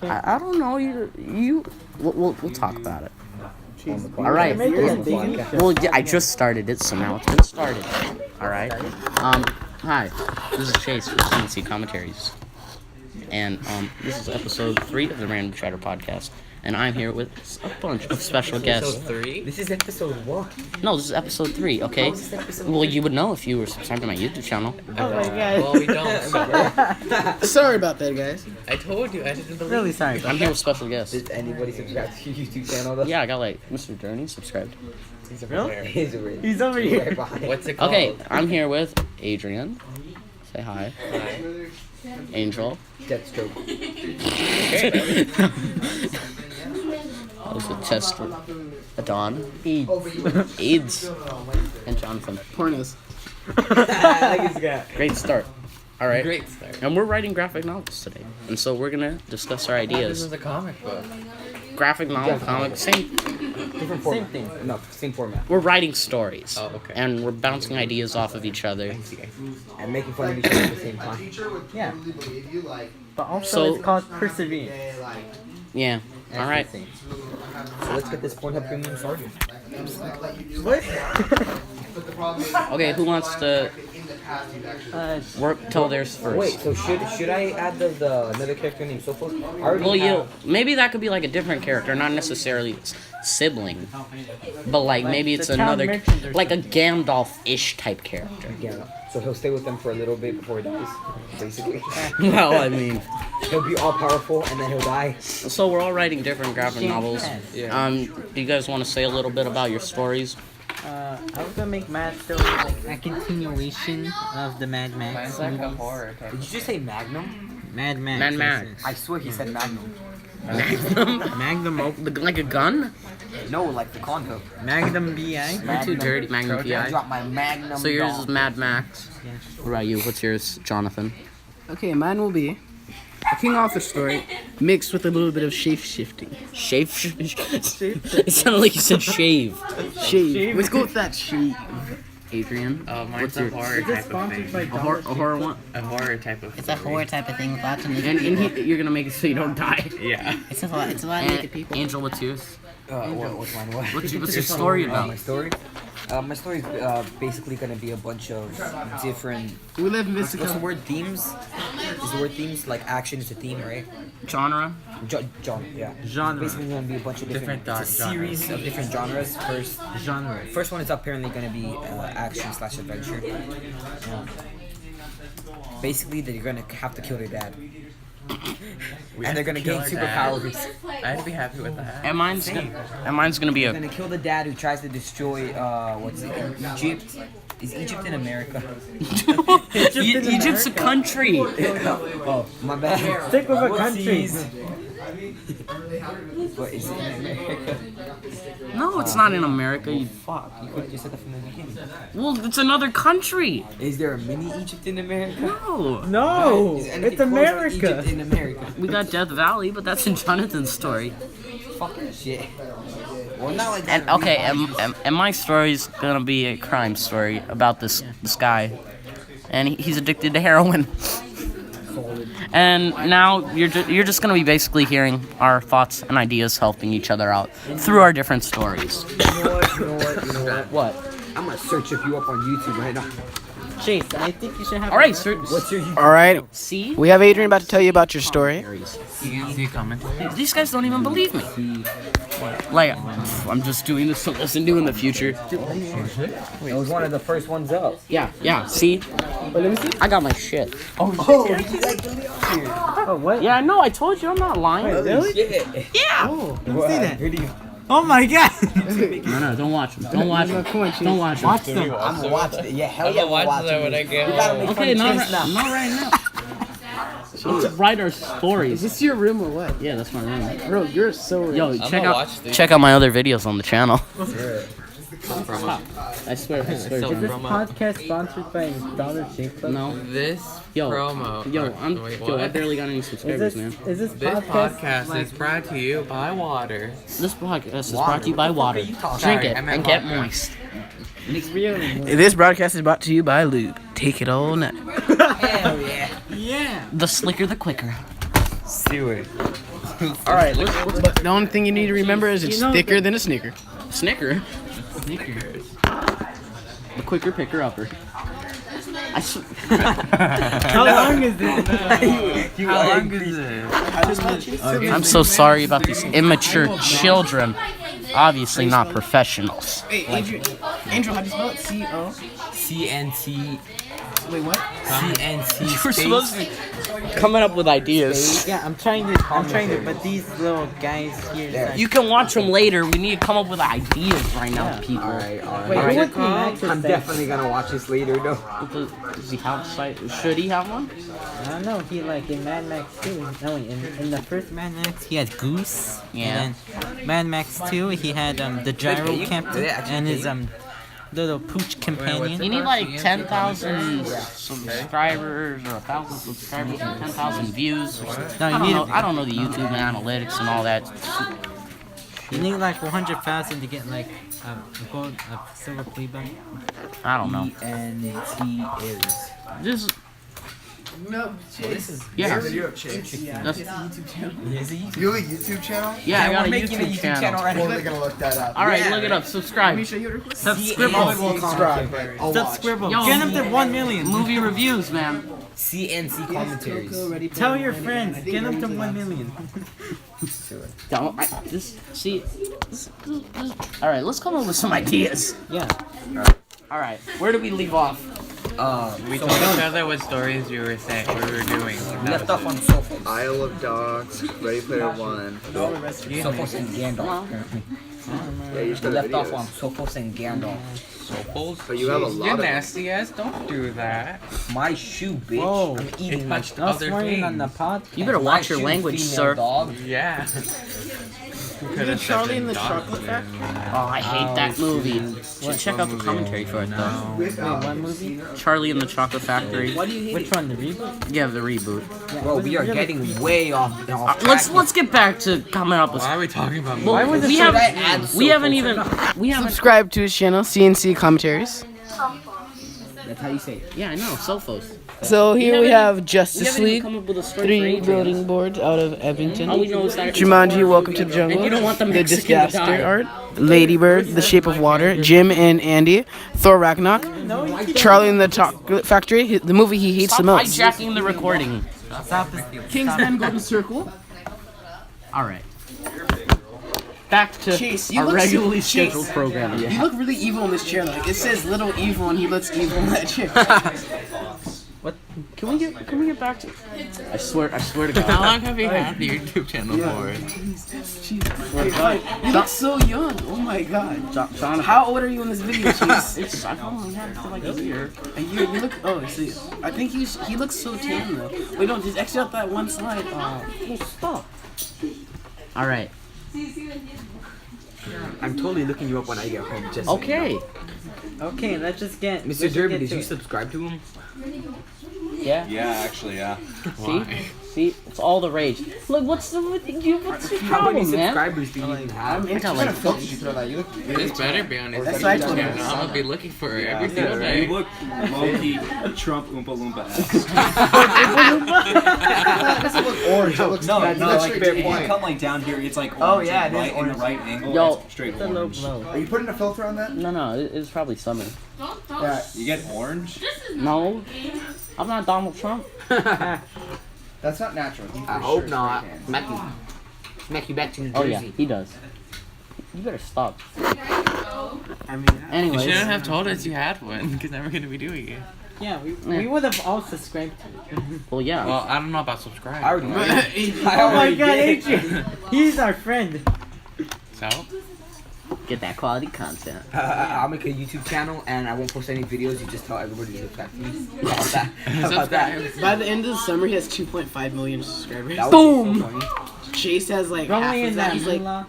I don't know. We'll talk about it. All right. Well, yeah, I just started it, so now it's been started. All right. Hi. This is Chase from CNC Commentaries, and this is episode 3 of the Random Chatter podcast, and I'm here with a bunch of special guests. Episode 3? This is episode what? No, this is episode 3. Okay. Well, you would know if you were subscribed to my YouTube channel. Oh my god. Well, we don't. So Sorry about that, guys. I told you, I didn't believe. Really sorry. I'm here with special guests. Did anybody subscribe to your YouTube channel though? Yeah, I got like Mr. Journey subscribed. He's over Really? there. He's over He's over here. right behind. What's it called? Okay, I'm here with Adrian. Say hi. Hi. Angel. Deathstroke. Also Chester. Adon. AIDS. And Jonathan. Pornos. I like this guy. Great start. All right. Great start. And we're writing graphic novels today. And so we're going to discuss our This ideas. is a comic book. Graphic novel, comic, same. Different format. Same thing. No, same format. We're writing stories. Oh, okay. And we're bouncing ideas off of each other. I see. And making fun of each other at the same time. Yeah. But also So- it's called perseverance. Yeah. And All right. everything. So let's get this Pornhub premium started. What? Okay, who wants to tell theirs first? Wait, so should I add the another character named Sophos? I already Well, have- maybe that could be like a different character, not necessarily sibling, but like maybe it's the town another, merchant or like a Gandalf-ish type character. Yeah. So he'll stay with them for a little bit before he dies, basically. Well, I mean, He'll be all powerful and then he'll die. so we're all writing different graphic novels. Yeah. Do you guys want to say a little bit about your stories? I was gonna make Mad Story like a continuation of the Mad Max. Mine's like a horror type. Did you just say Magnum? Mad Max. Mad this Max. is. I swear he said Magnum. Magnum? Magnum op- Like a gun? No, like the condo. Magnum BI. You're too dirty, Magnum I PI. dropped my Magnum. So yours dog. is Mad Max. Yeah. What about you? What's yours, Jonathan? Okay, mine will be a King Arthur story mixed with a little bit of shape shifting. Shave? It sounded like you said shave. Shave. Let's go with that shave. Adrian? Mine's What's a your- horror type of thing. A horror one? A horror type of It's a horror type of thing with lots of naked And people. you're gonna make it so you don't die. Yeah. It's a lot of naked people. Angel, what's yours? What's mine? What? What's your story about? My story? My story is basically gonna be a bunch of different. We live in What's the Mexico. word? Themes? Is the word themes like action is a theme, right? Genre? Genre, yeah. Genre. Basically, gonna be a bunch of different. Different It's a series of different genres. Genre. First one is apparently gonna be action/adventure. Basically, they're gonna have to kill their dad, and they're gonna gain superpowers. I'd be happy with that. And mine's gonna be They're a gonna kill the dad who tries to destroy what's it? Egypt. Is Egypt in America? Egypt's a country. Oh, my bad. Stick with a country. But is it in America? No, it's not in America. Fuck, you could have just said that from the beginning. Well, it's another country. Is there a mini Egypt in America? No. No, Is anything it's close to America. Egypt in America. We got Death Valley, but that's in Jonathan's story. Fucking shit. Well, not like And that. okay, and my story's gonna be a crime story about this guy, and he's addicted to heroin. And now you're just gonna be basically hearing our thoughts and ideas, helping each other out through our different stories. You know what? What? I'm gonna search if you up on YouTube right now. Chase, I think you should have. All right, sir. What's your YouTube? All right. See? We have Adrian about to tell you about your story. You can see a comment. These guys don't even believe me. Like, I'm just doing this to listen to in the future. It was one of the first ones up. Yeah. See? Let me see. I got my shit. Oh, he's actually up here. Oh, what? Yeah, no, I told you I'm not lying. Really? Shit. Yeah. Oh, let me see that. Video. Oh my god. No, don't watch them. Don't watch them. Come on, Chase. Don't watch them. Watch them. I'm gonna watch it. Yeah, hell I'm yeah, gonna I'm watch that watching when I it. get We gotta home. make Okay, fun of Chase not now. right now. Let's write our Is stories. this your room or what? Yeah, that's my room. Bro, you're so rich. Yo, I'm check gonna out watch these. check out my other videos on the channel. Promo. I swear. So Is this promo. podcast sponsored by Dollar Shave Club? No. This Yo, promo. Wait, what? I barely got any Is subscribers, this, man. is this This podcast, podcast like, is brought to you by water. This podcast is brought to you by water. you talking? Drink Sorry, it I meant and get vodka. moist. really? This broadcast is brought to you by Lube. Take it all night. Hell yeah. Yeah. The slicker, the quicker. Stewart. All right, let's But the only thing you need to remember is it's thicker than a Snicker. Snicker. Snickers. The quicker picker upper. How long is this? How long is it? I'm so sorry about these immature children. Obviously not professionals. Hey, Andrew, how do you spell it? C-O? CNC. Wait, what? CNC. We're supposed to be coming up with ideas. Yeah, I'm trying to, but these little guys here. You can watch them later. We need to come up with ideas right now, people. Alright. Wait, what's the Max I'm say? definitely gonna watch this later, though. Does he have a site? Should he have one? I don't know. He like in Mad Max 2. No, in the first Mad Max, he had Goose. Yeah. And then Mad Max 2, he had the gyro captain and his little pooch companion. You need like 10,000 subscribers or 1,000 subscribers and 10,000 views. No, you need I don't know the YouTube analytics and all that. you need like 100,000 to get like a gold, a silver play button. I don't know. CNC is. Just No, yeah. Video of Chase. That's, Is he? You have a YouTube channel? yeah, I got a we're making YouTube channel. right Totally gonna look that up. All right, Yeah, look it up. Subscribe. Probably won't subscribe, but I'll watch. Squibble. Yo, Get him to 1 million. Movie reviews, man. CNC commentaries. Tell your friends. Get him to 1 million. Don't just see. All right, let's come up with some ideas. Yeah. All right, where do we leave off? We told each other what stories we were saying we were doing. Left off on Sophos. Isle of Dogs, Ready Player One. Sophos and Gandalf. Yeah, you just We got a left off videos. on Sophos and Gandalf. But you have a You're lot of them. nasty ass. Don't do that. My shoe, bitch. Whoa. I'm It eating my touched No other swearing on the things. pod. You better watch your language, sir. Dog. Yeah. Isn't Charlie in the Chocolate Factory? Oh, I hate that movie. Should check out the commentary for it though. Wait, what movie? Charlie in the Chocolate Factory. Which one? The reboot? Yeah, the reboot. Bro, we are getting way off. Let's get back to coming up with. Why are we talking about Well, movies? we haven't even Subscribe to his channel, CNC Commentaries. That's how you say it. Yeah, I know. Sophos. So here we have We Justice haven't even League. come up with a story for 3 Adrian. building boards out of Edmonton. All we know is that Jumanji, Welcome to the Jungle. And you don't want the The Mexican to Disaster die. Art. Ladybird, The Shape of Water. Jim and Andy. Thor Ragnarok. Charlie in the Chocolate Factory. The movie he hates Stop the most. hijacking the recording. Kingsman Golden Circle. All right. Back to Chase, you our look regularly Chase, scheduled programming. You look really evil in this chair. Like it says little evil and he looks evil in that chair. Can we get back to? I swear to How God. long have you had the YouTube channel for? You look so young. Oh my god. Jonathan. How old are you in this video, Chase? It's, I've only had it for like a year. You look. Oh, see. I think he looks so tan though. Wait, no, just exit out that one slide. Oh, stop. All right. I'm totally looking you up when I get home. Just Okay. Okay, let's just get. Mr. Derby, did you subscribe to him? Yeah. Yeah, actually, yeah. See, it's all the rage. Look, what's your How many problem, man? subscribers do you even have? I got like This better be on his That's what I told channel. him. I'm gonna be looking for it every single day. You look low-key Trump Oompa Loompa-esque. Doesn't look orange. It looks No, that's like straight if to you white. come like down here, it's like Oh, orange, yeah, like, it is right in orange. the right angle. Yo. It's straight The low orange. blow. Are you putting a filter on that? No, it's probably summer. Yeah. You get orange. No, I'm not Donald Trump. That's not natural. He for I hope sure not. straight tan. Smack you back to New Oh Jersey. yeah, he does. You better stop. I mean, You Anyways, shouldn't have told us you had one, because now we're gonna be doing it. yeah, we would have all subscribed to it. well, yeah. Well, I don't know about subscribe. I already did. Oh my god, Adrian! He's our friend. So, Get that quality content. I'll make a YouTube channel and I won't post any videos. You just tell everybody to subscribe to me. How about that? How about that? subscribe. By the end of the summer, he has 2.5 million subscribers. That would be so funny. Chase has like half Only of in that. that He's like, moolah.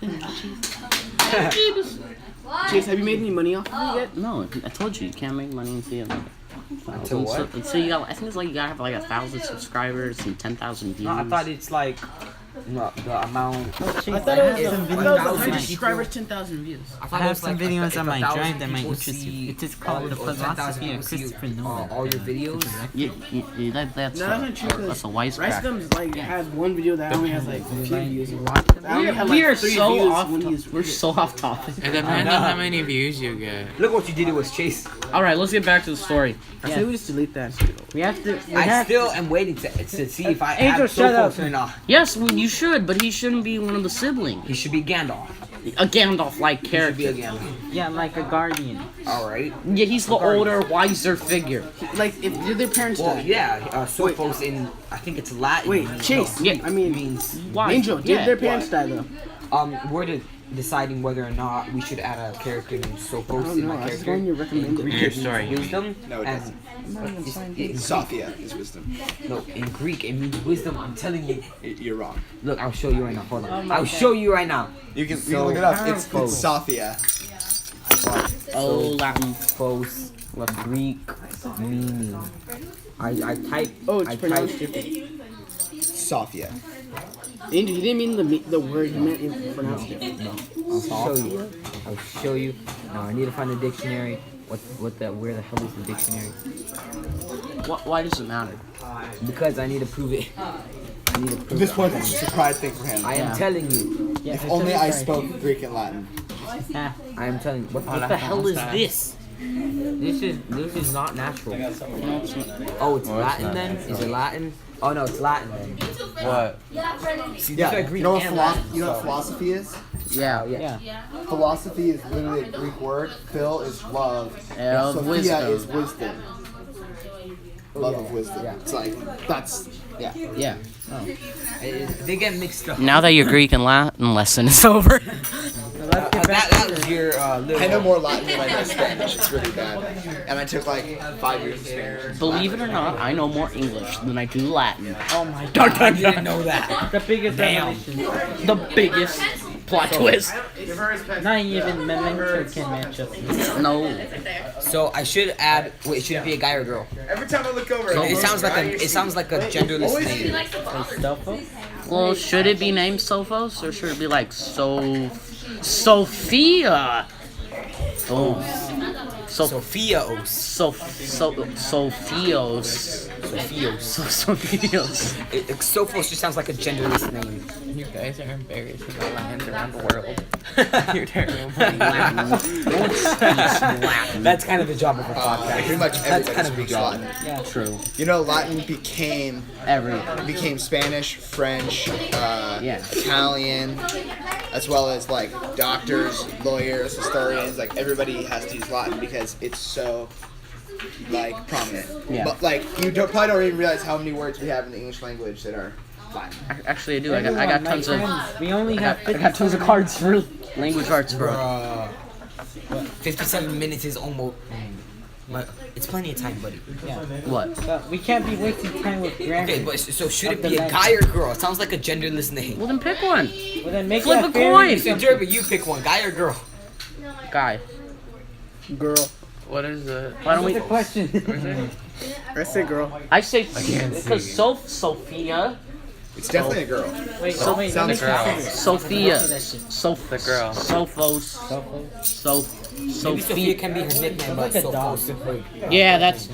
Chase, have you made any money off of it yet? No, I told you can't make money until you have Until what? So you got, I think it's like you gotta have like 1,000 subscribers and 10,000 views. No, I thought it's like No, the amount. Oh, jeez, I thought it was If the 1,000 100 people- subscribers, 10,000 views. I have some videos if on my 1,000 drive that might people interest you. see It is called The all- or 10,000 Philosophy people of see, Christopher Nolan. all your videos. That's No, that's not true. that's a Rice wisecrack. Gums like has one video that only has like a few views. We are so off. We're so off topic. It depends on how many views you get. Look what you did with Chase. All right, let's get back to the story. I say we just delete that. We have to. We I have still am waiting to see if I Angel, have shut up. Sophos or not. Yes, well, you should, but he shouldn't be one of the siblings. He should be Gandalf. A Gandalf-like He should be a character. Gandalf. Yeah, like a guardian. All right. Yeah, he's the older, wiser figure. Like if did their parents Well, die? yeah. Sophos in I think it's Latin. Wait, Chase. Yeah. I mean, means Why? Angel. Did Yeah. their parents die though? we're deciding whether or not we should add a character named I Sophos don't in know. my I just character. going to recommend In it. your story, you mean. Wisdom. No, it and in Sophia is wisdom. no, in Greek it means wisdom. I'm telling you. You're wrong. Look, I'll show you right now. Hold on. I'll show you right now. You can So, look it up. It's Sophos. Sophia. Oh, Latin. Sophos, Greek meaning. I type. Oh, it's I pronounced type. different. Sophia. Angel, he didn't mean the word. He meant it pronounced different. I'll show you. I'll show you. Now I need to find the dictionary. Where the hell is the dictionary? Why does it matter? Because I need to prove it. I need to prove This it. was a surprise thing for him. I am telling you. Yeah, If only I spoke Greek and Latin. I am telling you. What the hell is this? This is not natural. Oh, it's Latin then? Is it Latin? Oh no, it's Latin then. What? See, these Yeah. are Greek You know what and Latin. you know what philosophy is? Yeah. Yeah. Philosophy is literally a Greek word. Phil is love. Of Sophia wisdom. is wisdom. Love of wisdom. Yeah. It's like that's yeah. Yeah. They get mixed up. Now that your Greek and Latin lesson is over. That was your little. I know more Latin than I know Spanish. It's really bad. And I took like 5 years of Spanish. Believe it or not, I know more English than I do Latin. Oh my god. I didn't know that. The biggest revelation. The biggest plot twist. Not even Memento can match up. No. So I should add. Wait, should it be a guy or a girl? Every time I look over, It sounds like a genderless name. Like Stuffa? Well, should it be named Sophos or should it be like Sophia? Oh. Sophios. Sophios. Sophios. Sophos just sounds like a genderless name. You guys are embarrassing the lands around the world. You're terrible. That's kind of the job of a podcast. pretty much That's everybody kind of the speaks job. Latin. True. You know, Latin became Every. Spanish, French, Yeah. Italian, as well as like doctors, lawyers, historians. Like everybody has to use Latin because it's so like prominent. Yeah. But like you probably don't even realize how many words we have in the English language that are Latin. Actually, I do. I got tons of. We only have I got tons of cards for language arts, bro. 57 minutes is almost. It's plenty of time, buddy. What? But we can't be wasting time with grammar. Okay, but so should it be a guy or girl? It sounds like a genderless name. Well, then pick one. Well, then make Flip it a fairy. coin. So Derby, you pick one, guy or girl? Guy. Girl. What is it? Why don't What's we? the question? I say girl. I say can't because see. Sophia. It's definitely a girl. Wait, So- wait, sounds let me girl. consider. Sophia. That shit. The girl. Sophos. Maybe Sophia Sophia. can be her nickname, but Like a dog. Sophos. Yeah, that's.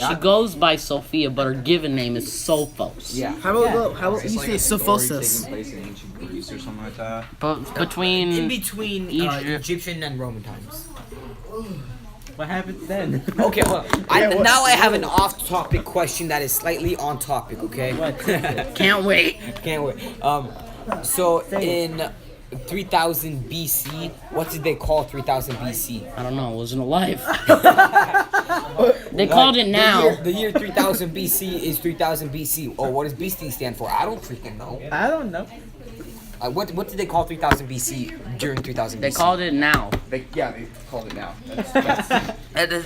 She goes by Sophia, but her given name is Sophos. Yeah. How about you say Taking Sophosis? place in ancient Greece or something like that. But In between. between Egypt. Egyptian and Roman times. What happens then? Okay, well, now I have an off-topic question that is slightly on topic. Okay. What? Can't wait. Can't wait. So in 3000 BC, what did they call 3000 BC? I don't know. I wasn't alive. They called it now. The year 3000 BC is 3000 BC. Oh, what does BC stand for? I don't freaking know. I don't know. What did they call 3000 BC during 3000 BC? They called it now. They called it now. That is-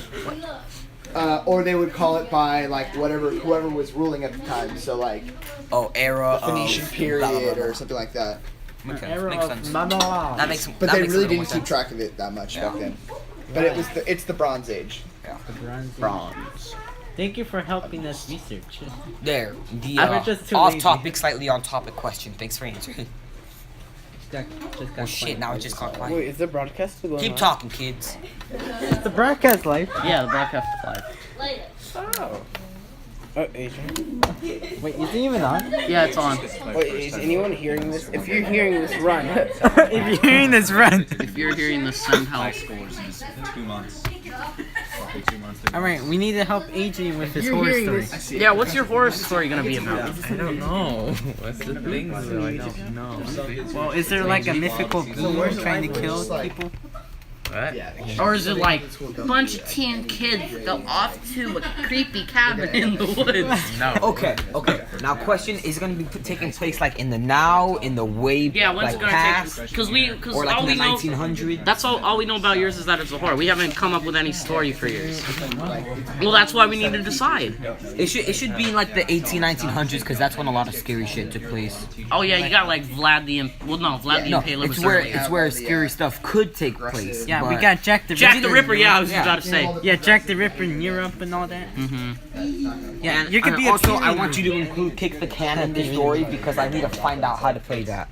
Or they would call it by like whoever was ruling at the time. So like era Phoenician of period blah, blah, blah. or something like that. Makes sense. Era Makes of sense. Manoa. That makes. But that they makes a really little more didn't keep sense. track of it that much Yeah. back then. But it's the Bronze Age. The bronze. Bronze. Thank you for helping us research. There, the We're just too lazy. off-topic, slightly on-topic question. Thanks for answering. Just got Oh shit! Now it just got quiet. Wait, is the broadcast still going Keep on? talking, kids. It's the broadcast live. Yeah, the broadcast is live. Oh, Adrian. Wait, is it even on? Yeah, it's on. Wait, is anyone hearing this? If you're hearing this, run. If you're hearing this, run. If you're hearing this, send help. 2 months. Roughly 2 months. All right, we need to help Adrian with his You're horror hearing story. this. Yeah, what's your horror story gonna be about? I don't know. What's the thing though? I don't know. Well, is there like a mythical being trying to kill people? What? Or is it like a bunch of teen kids go off to a creepy cabin in the woods? No. Okay. Now, question: is it gonna be taking place like in the now, in the way Yeah, when's like it gonna past, take? Because or like all in the we know, 1900s? that's all we know about yours is that it's a horror. We haven't come up with any story for yours. Well, that's why we need to decide. It should be in like the 1900s because that's when a lot of scary shit took place. Oh yeah, you got like Vlad the Impaler. It's was where early. it's where scary stuff could take place. Yeah, we but- got Jack the Jack Ripper. the Ripper. Yeah, I was Yeah. about to say. Yeah, Jack the Ripper in Europe and all that. Yeah, you could And be a also, I period want you to include Kick the Can in this story because I need to find out how to play that.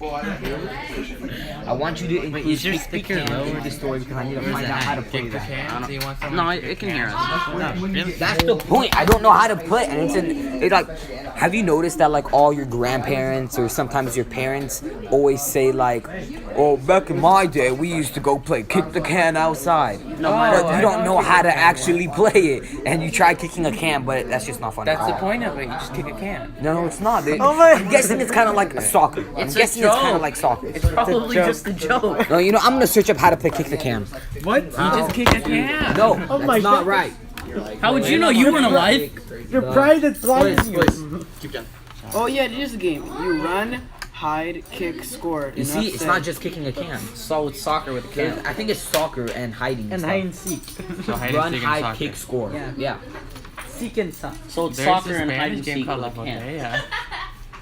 I want you to include is your Kick the speaker Can low in this story because I need to find out how to play Kick the that. can. Do you want someone No, to kick it can the hear can? us. No, really? That's the point. I don't know how to play, and it like. Have you noticed that like all your grandparents or sometimes your parents always say like, "Oh, back in my day, we used to go play kick the can outside." No, but you don't know how to actually play it, and you try kicking a can, but that's just not fun. That's at the all. point of it. You just kick a can. No, it's not. Oh my- I'm guessing it's kind of like soccer. I'm It's a guessing it's kind joke. of like soccer. Probably just a joke. No, you know, I'm gonna search up how to play kick the can. What? You just kick a can. No, that's not right. How would you know you weren't alive? Your pride is blinding you. Keep going. Oh yeah, it is a game. You run, hide, kick, score. You see, it's not just kicking a can. So it's soccer with a can. I think it's soccer and hiding. And stuff. hide and seek. So hide and Run, seek and hide, soccer. kick, score. Yeah. Yeah. Seek and suck. So it's There's soccer this and hide Spanish and game seek called with La a can. Botella.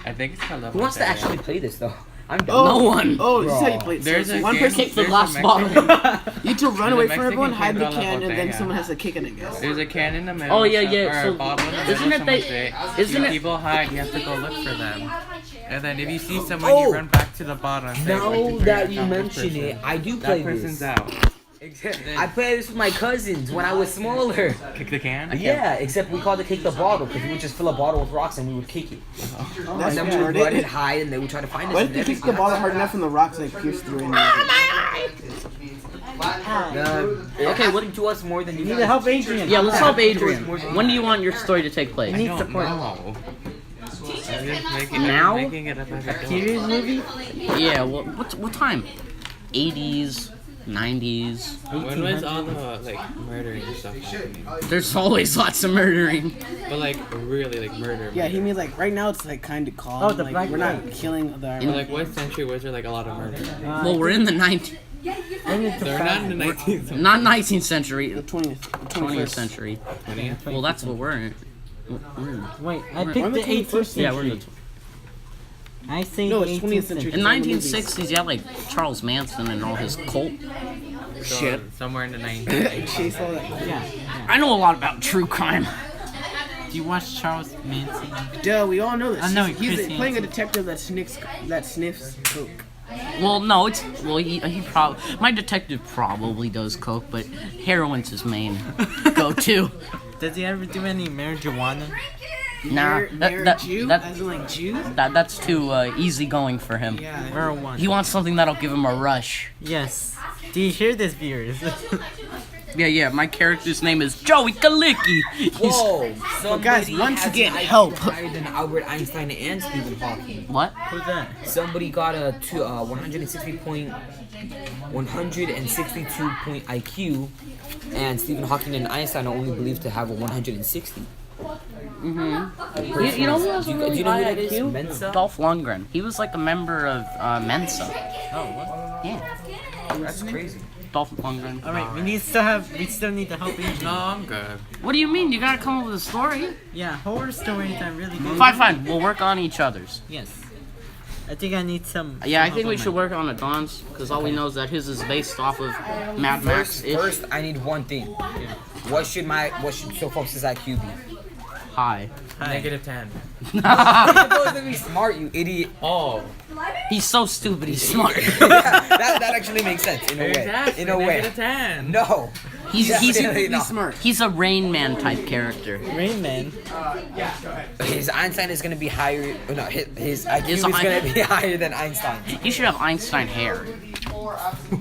I think it's called La Botella. Who wants to actually play this though? I'm Oh, done. No one. Oh, this is how you play it. So There's a one game- person Kick the there's a glass bottle. you need to run away from Mexican everyone, hide game the called La can, and then Botella. someone has to kick it, I guess. There's a can in the middle. Oh, yeah, yeah, Or so a bottle in the isn't middle, it they- someone's isn't If it- people hide, you have to go look for them. And then if you see someone, Oh! you run back to the bottom. and say, Now "Where'd you that find you that mention person?" it, I do That play person's this. out. I played this with my cousins when I was smaller. Kick the can? Yeah, except we called it kick the bottle because we would just fill a bottle with rocks and we would kick it. That's And then we would run and retarded. hide and they would try to find us. What and if you kick the everything. ball hard enough and the rocks like pierce through and It Okay, what- happened to us more than you You need guys. to help Adrian. Yeah, let's help Adrian. When do you want your story to take place? Need I don't support. know. I'm just making, Now? I'm making it up as I go. Serious movie? Yeah, what time? 80s, 90s. When was all the like murdering and stuff happening? There's always lots of murdering. But like really like murder. Yeah, he means like right now it's like kind of calm. Oh, the like, black we're not light. killing the. But, like what century was there like a lot of murder? Well, we're in the 19th, They're not in the 19th. not 19th century, the 20th, 20th century. 20th. Well, that's what we're in. Wait, I We're picked in the the 18th 21st century. Yeah, we're in the. I say No, the it's 18th 20th century. century. In 1960s, you had like Charles Manson and all his cult So, shit. somewhere in the 90s. Chase all that. Yeah. I know a lot about true crime. Do you watch Charles Manson? Duh, we all know this. I know, He's Chris playing a Hansen. detective that sniffs coke. Well, no, he probably my detective probably does coke, but heroin's his main go-to. Does he ever do any marijuana? Nah, Jew? that- As in like Jews? that's too easy going for him. Yeah. Marijuana. He wants something that'll give him a rush. Yes. Do you hear this, viewers? Yeah, my character's name is Joey Kalicki. Whoa! But guys, somebody once has again, an IQ help. higher than Albert Einstein and Stephen Hawking. What? Who's that? Somebody got a 162 point IQ, and Stephen Hawking and Einstein are only believed to have a 160. You know who has a Do really you know high who that is? IQ? Mensa? Dolph Lundgren. He was like a member of Mensa. Oh, what? Yeah, That's crazy. Dolph Lundgren. All right, we still need to help Adrian. No, I'm good. What do you mean? You gotta come up with a story. Yeah, horror stories are really good. Fine. We'll work on each other's. Yes. I think I need some. Yeah, I some think we help should on work on Adon's, because all we know is that his is based off of Mad Max. First, I need one thing. What should Sophos' IQ be? Hi. -10. You're supposed to be smart, you idiot. Oh. He's so stupid. He's smart. that actually makes sense in a way. Exactly. In a way. -10. No. He's Definitely not. smart. he's a Rain Man type character. Rain Man. His Einstein is gonna be higher. No, his IQ His is gonna be higher than Einstein. He should have Einstein hair.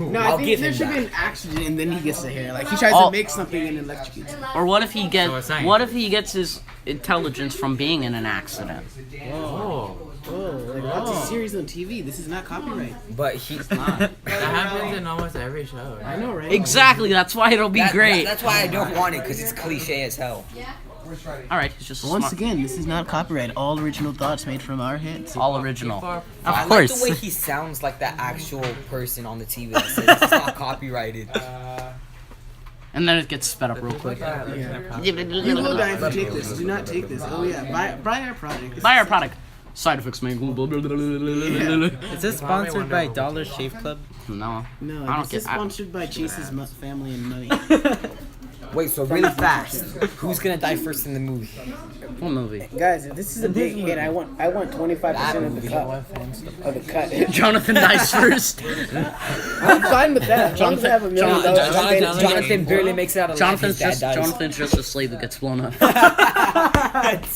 No, I'll I think give there him should be that. an accident and then he gets the hair. Like he tries Oh. to make something and electrocutes it. Or what if he it's science. what if he gets his intelligence from being in an accident? Oh. Oh, like watch a series on TV. This is not copyright. But he's That happens in almost every show. I know, right? Exactly. That's why it'll be great. That's why I don't want it, because it's cliche as hell. All right. He's just a Once smart. again, this is not copyright. All original thoughts made from our heads. All original. I Of like course. the way he sounds like that actual person on the TV that says it's not copyrighted. And then it gets sped up real quick. You will die if you take this. Do not take this. Oh yeah, buy our product. Buy our product. Side effects, man. Is this sponsored by Dollar Shave Club? No. No, I don't this get- is sponsored by Chase's family and money. Wait, so really fast, who's gonna die first in the movie? What movie? Guys, if this is a big hit, I want 25% of the cut. Of the cut. Jonathan dies first. I'm fine with that. As long as I have $1 million. Jonathan barely makes it out of life. His dad dies. Jonathan's just a slave who gets blown up.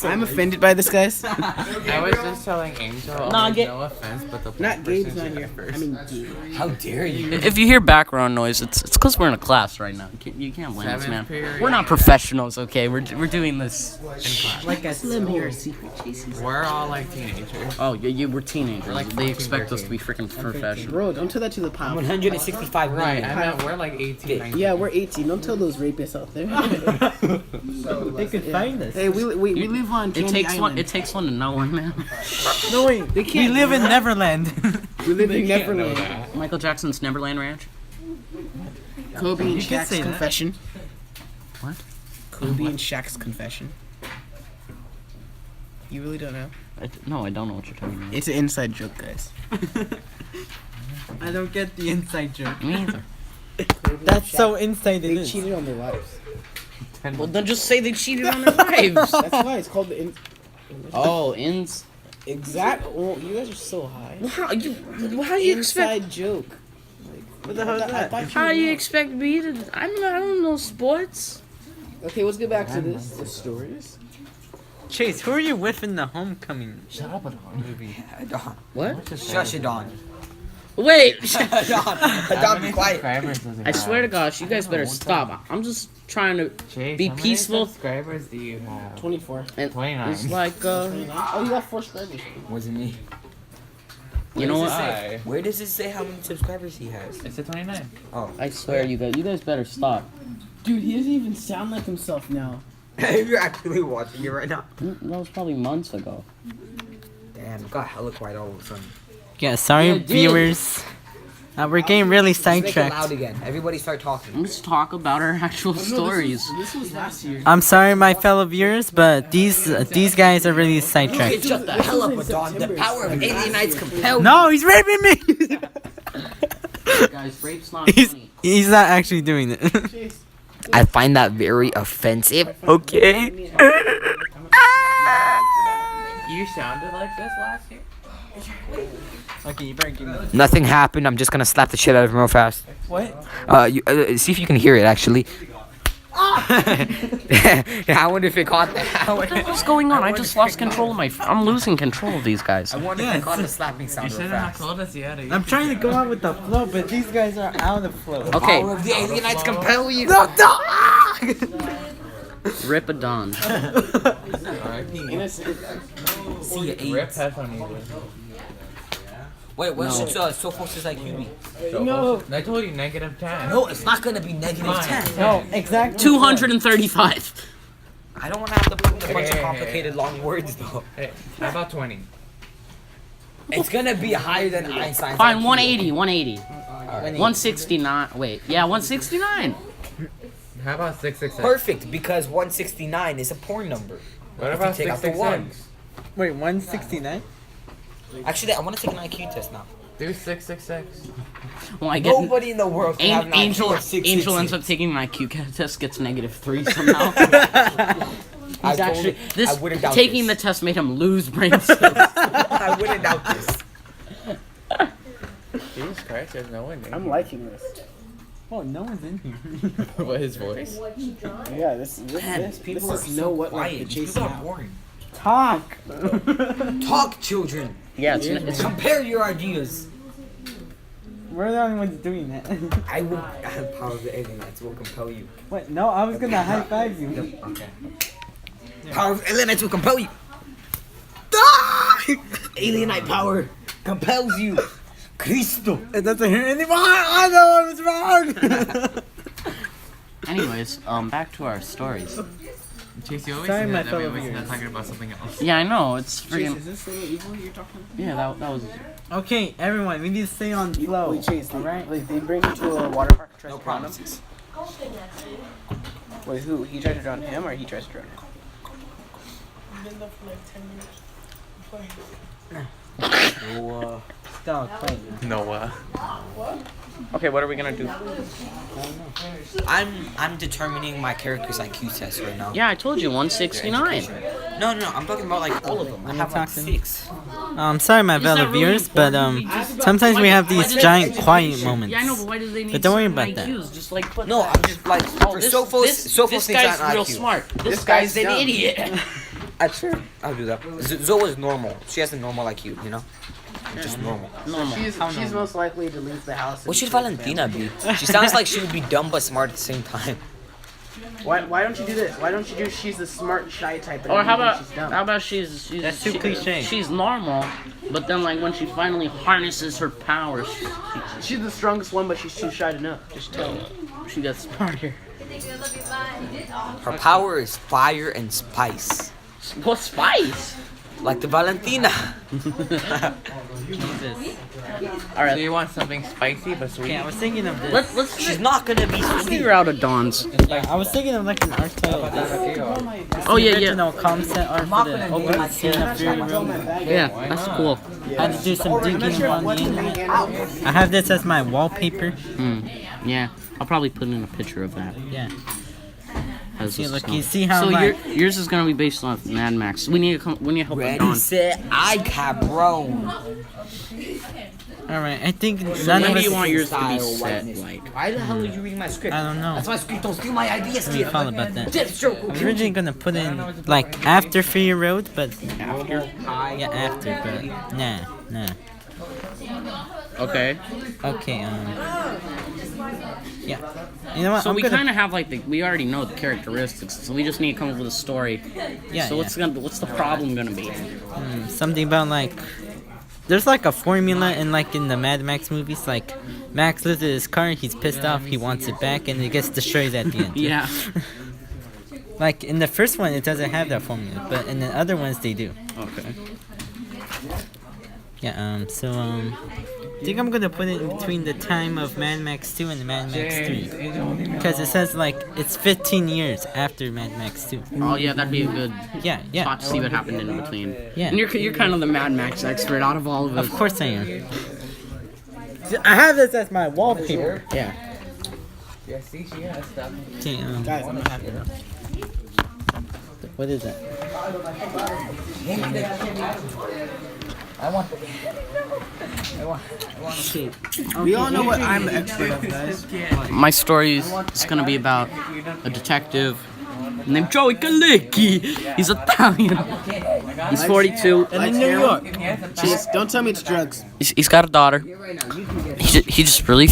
I'm offended by this, guys. I was just telling Angel. Nah, get- no offense, but the Not Gabe's person's not here. first. I mean, Gabe. How dare you? If you hear background noise, it's because we're in a class right now. You can't blame us, man. Seventh period. We're not professionals, okay? We're doing this. Like I slim here, secret Chases. We're all like teenagers. Oh, we're teenagers. like They 14, expect us to be freaking professional. Bro, don't tell that to the pile. 165 Right, million. I meant we're like 18, 19. Yeah, we're 18. Don't tell those rapists out there. They could find us. Hey, we live on It Candy takes Island. one. It takes one to know one, man. No wait, They we can't live in do that. Neverland. We live in Neverland. Michael Jackson's Neverland Ranch. Kobe and You can Shaq's say that. confession. What? Kobe and Shaq's confession. You really don't know? No, I don't know what you're talking about. It's an inside joke, guys. I don't get the inside joke. Me either. That's so inside it They is. cheated on their wives. Well, then just say they cheated on their wives. That's why it's called the. Oh, ins. Exact. Well, you guys are so high. How do you expect? Inside joke. What the hell is that? How do you expect me to? I don't know sports. Okay, let's get back to this. The stories. Chase, who are you with in the Homecoming? Shut up, movie. Don. What? Shush it, Don. Wait. Don, be quiet. I swear to gosh, you guys better stop. I'm just trying to be peaceful. Subscribers do you have? 24. And 29. it's like, Oh, you got 4 subscribers. Wasn't me. you know what? Why? Where does it say how many subscribers he has? It's a 29. I swear, you guys better stop. Dude, he doesn't even sound like himself now. You're actually watching it right now. That was probably months ago. Damn, it got hella quiet all of a sudden. Yeah, sorry Yeah, it did. viewers. We're getting really Let's make it loud sidetracked. again. Everybody start talking. Let's talk about our actual stories. This was last year. I'm sorry, my fellow viewers, but these guys are really sidetracked. Shut the hell up, Don. The power of alien nights compelled. No, he's raping me. Guys, rape's not funny. He's not actually doing it. I find that very offensive. Okay. You sounded like this last year? Okay, you better give me. Nothing happened. I'm just gonna slap the shit out of him real fast. What? See if you can hear it actually. I wonder if it caught that. What's going on? I just lost control of my. I'm losing control of these guys. I wonder if it caught the slapping sound real Shouldn't have fast. told us yet. I'm trying to go out with the flow, but these guys are out of the flow. Okay, Power of the alien nights compel you. rip a Don. See you, Rip AIDS. headphone user. Wait, what should Sophos' IQ be? No. I told you -10. No, it's not gonna be -10. No, exactly. 235. I don't want to have to put in a bunch of Okay. complicated long words though. Hey, how about 20? It's gonna be higher than Einstein's. Fine, IQ. 180, 169. Wait, yeah, 169. How about 666? Perfect, because 169 is a porn number. What If about you take out the 666? Wait, 169? Actually, I want to take an IQ test now. Do 666. Well, I get. Nobody in the world can have an Angel IQ of 666. ends up taking an IQ test, gets -3 somehow. I He's actually I wouldn't doubt taking this. the test made him lose brain cells. I wouldn't doubt this. Jesus Christ, there's no one in I'm liking this. Oh, no one's in here. here. What, his voice? Yeah, this is know what like the chase out. boring. Talk. Talk, children. Yeah, it's Compare your ideas. We're the only ones doing that. I will have power of the alienites will compel you. What? No, I was gonna high five you. Okay. Power of alienites will compel you. Ah! Alienite power compels you. Cristo. It doesn't hear anymore. I know I was wrong. Anyways, back to our stories. Chase, you always Sorry, say my that, we fellow always end up viewers. talking about something else. Yeah, I know. It's freaking. Is this little evil you're talking about? Yeah, that was. Okay, everyone, we need to stay on flow. Wait, Chase, Alright. like they bring you to a water park and try No to drown him? promises. Wait, who? He tries to drown him or he tries to drown him? Stop playing. Noah. Okay, what are we gonna do? I'm determining my character's IQ test right now. Yeah, I told you 169. No, I'm talking about like all of them. I have like talking. 6. Sorry, my Is fellow that really viewers, but important? sometimes we have Why these did- giant quiet moments. Yeah, I know, but why do they need But don't worry certain about that. IQs? Just like put No, that. I'm just like for this, Sophos. Sophos this thinks guy's I'm real IQ. smart. This guy's guy's an dumb. idiot. Sure, I'll do that. Zoa's normal. She has a normal IQ, you know? Just normal. Normal. She's most likely to leave the house. What should Valentina be? She sounds like she would be dumb but smart at the same time. Why don't you do this? Why don't you do she's the smart shy type? And Or how then about she's dumb? she's That's too cliche. She's normal, but then like when she finally harnesses her powers, She's the strongest one, but she's too shy to know. Just tell her. she gets smarter. Her power is fire and spice. What spice? Like the Valentina. All right, So you want something spicy but sweet? Yeah, I was thinking of this. let's She's not gonna be let's sweet. figure out a Dawn's. I was thinking of like an art style. Oh yeah, yeah, Original concept art for the opening scene of Fury Road. yeah. That's cool. I had to do some digging on the internet. I have this as my wallpaper. Yeah, I'll probably put in a picture of that. Yeah. As See, a look, song. you see how So like yours is gonna be based on Mad Max. We need to help Ready, Dawn. set, I cabron. all right. I think none of Maybe us. you want yours to be Style set whiteness. like. Why the hell are you reading my script? I don't know. That's my script. Don't steal my ideas, What do you Steve. call about that? Deathstroke I will was kill you. originally gonna put in like after Fury Road, but After. yeah, after, but nah. Okay. Okay. Yeah. You know what? So I'm we gonna. kind of have like we already know the characteristics, so we just need to come up with a story. Yeah. So what's the problem gonna be? Something about like. There's like a formula in like in the Mad Max movies, like Max loses his car, he's pissed off, he wants it back, and it gets destroyed at the end. Yeah. Like in the first one, it doesn't have that formula, but in the other ones, they do. Okay. Yeah. I think I'm gonna put it in between the time of Mad Max 2 and Mad Max 3, because it says like it's 15 years after Mad Max 2. Oh yeah, that'd be a good Yeah. spot to see what happened in between. Yeah. And you're kind of the Mad Max expert out of all of us. Of course I am. I have this as my wallpaper. Yeah. Yeah, see, she has stuff. Okay, Guys, I'm not happy. what is that? We all know what I'm the expert of, guys. My story is gonna be about a detective named Joey Galecki. He's Italian. He's 42. And in New York. Just don't tell me it's drugs. He's got a daughter. He just really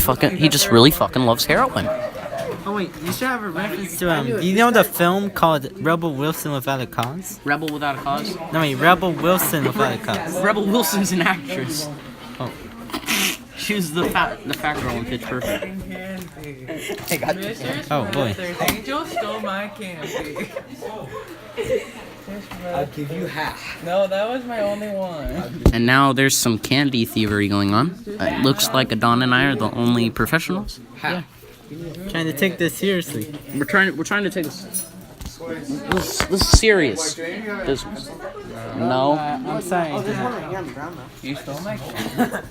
fucking loves heroin. Oh wait, you should have a reference to you know the film called Rebel Wilson Without a Cause? Rebel Without a Cause. No wait, Rebel Wilson Without a Cause. Rebel Wilson's an actress. Oh. She was the fat girl in Pitch Perfect. Oh boy. Angel stole my candy. I'll give you half. No, that was my only one. And now there's some candy thievery going on. It looks like Adon and I are the only professionals. Trying to take this seriously. We're trying to take this is serious business. No. I'm sorry. You stole my candy.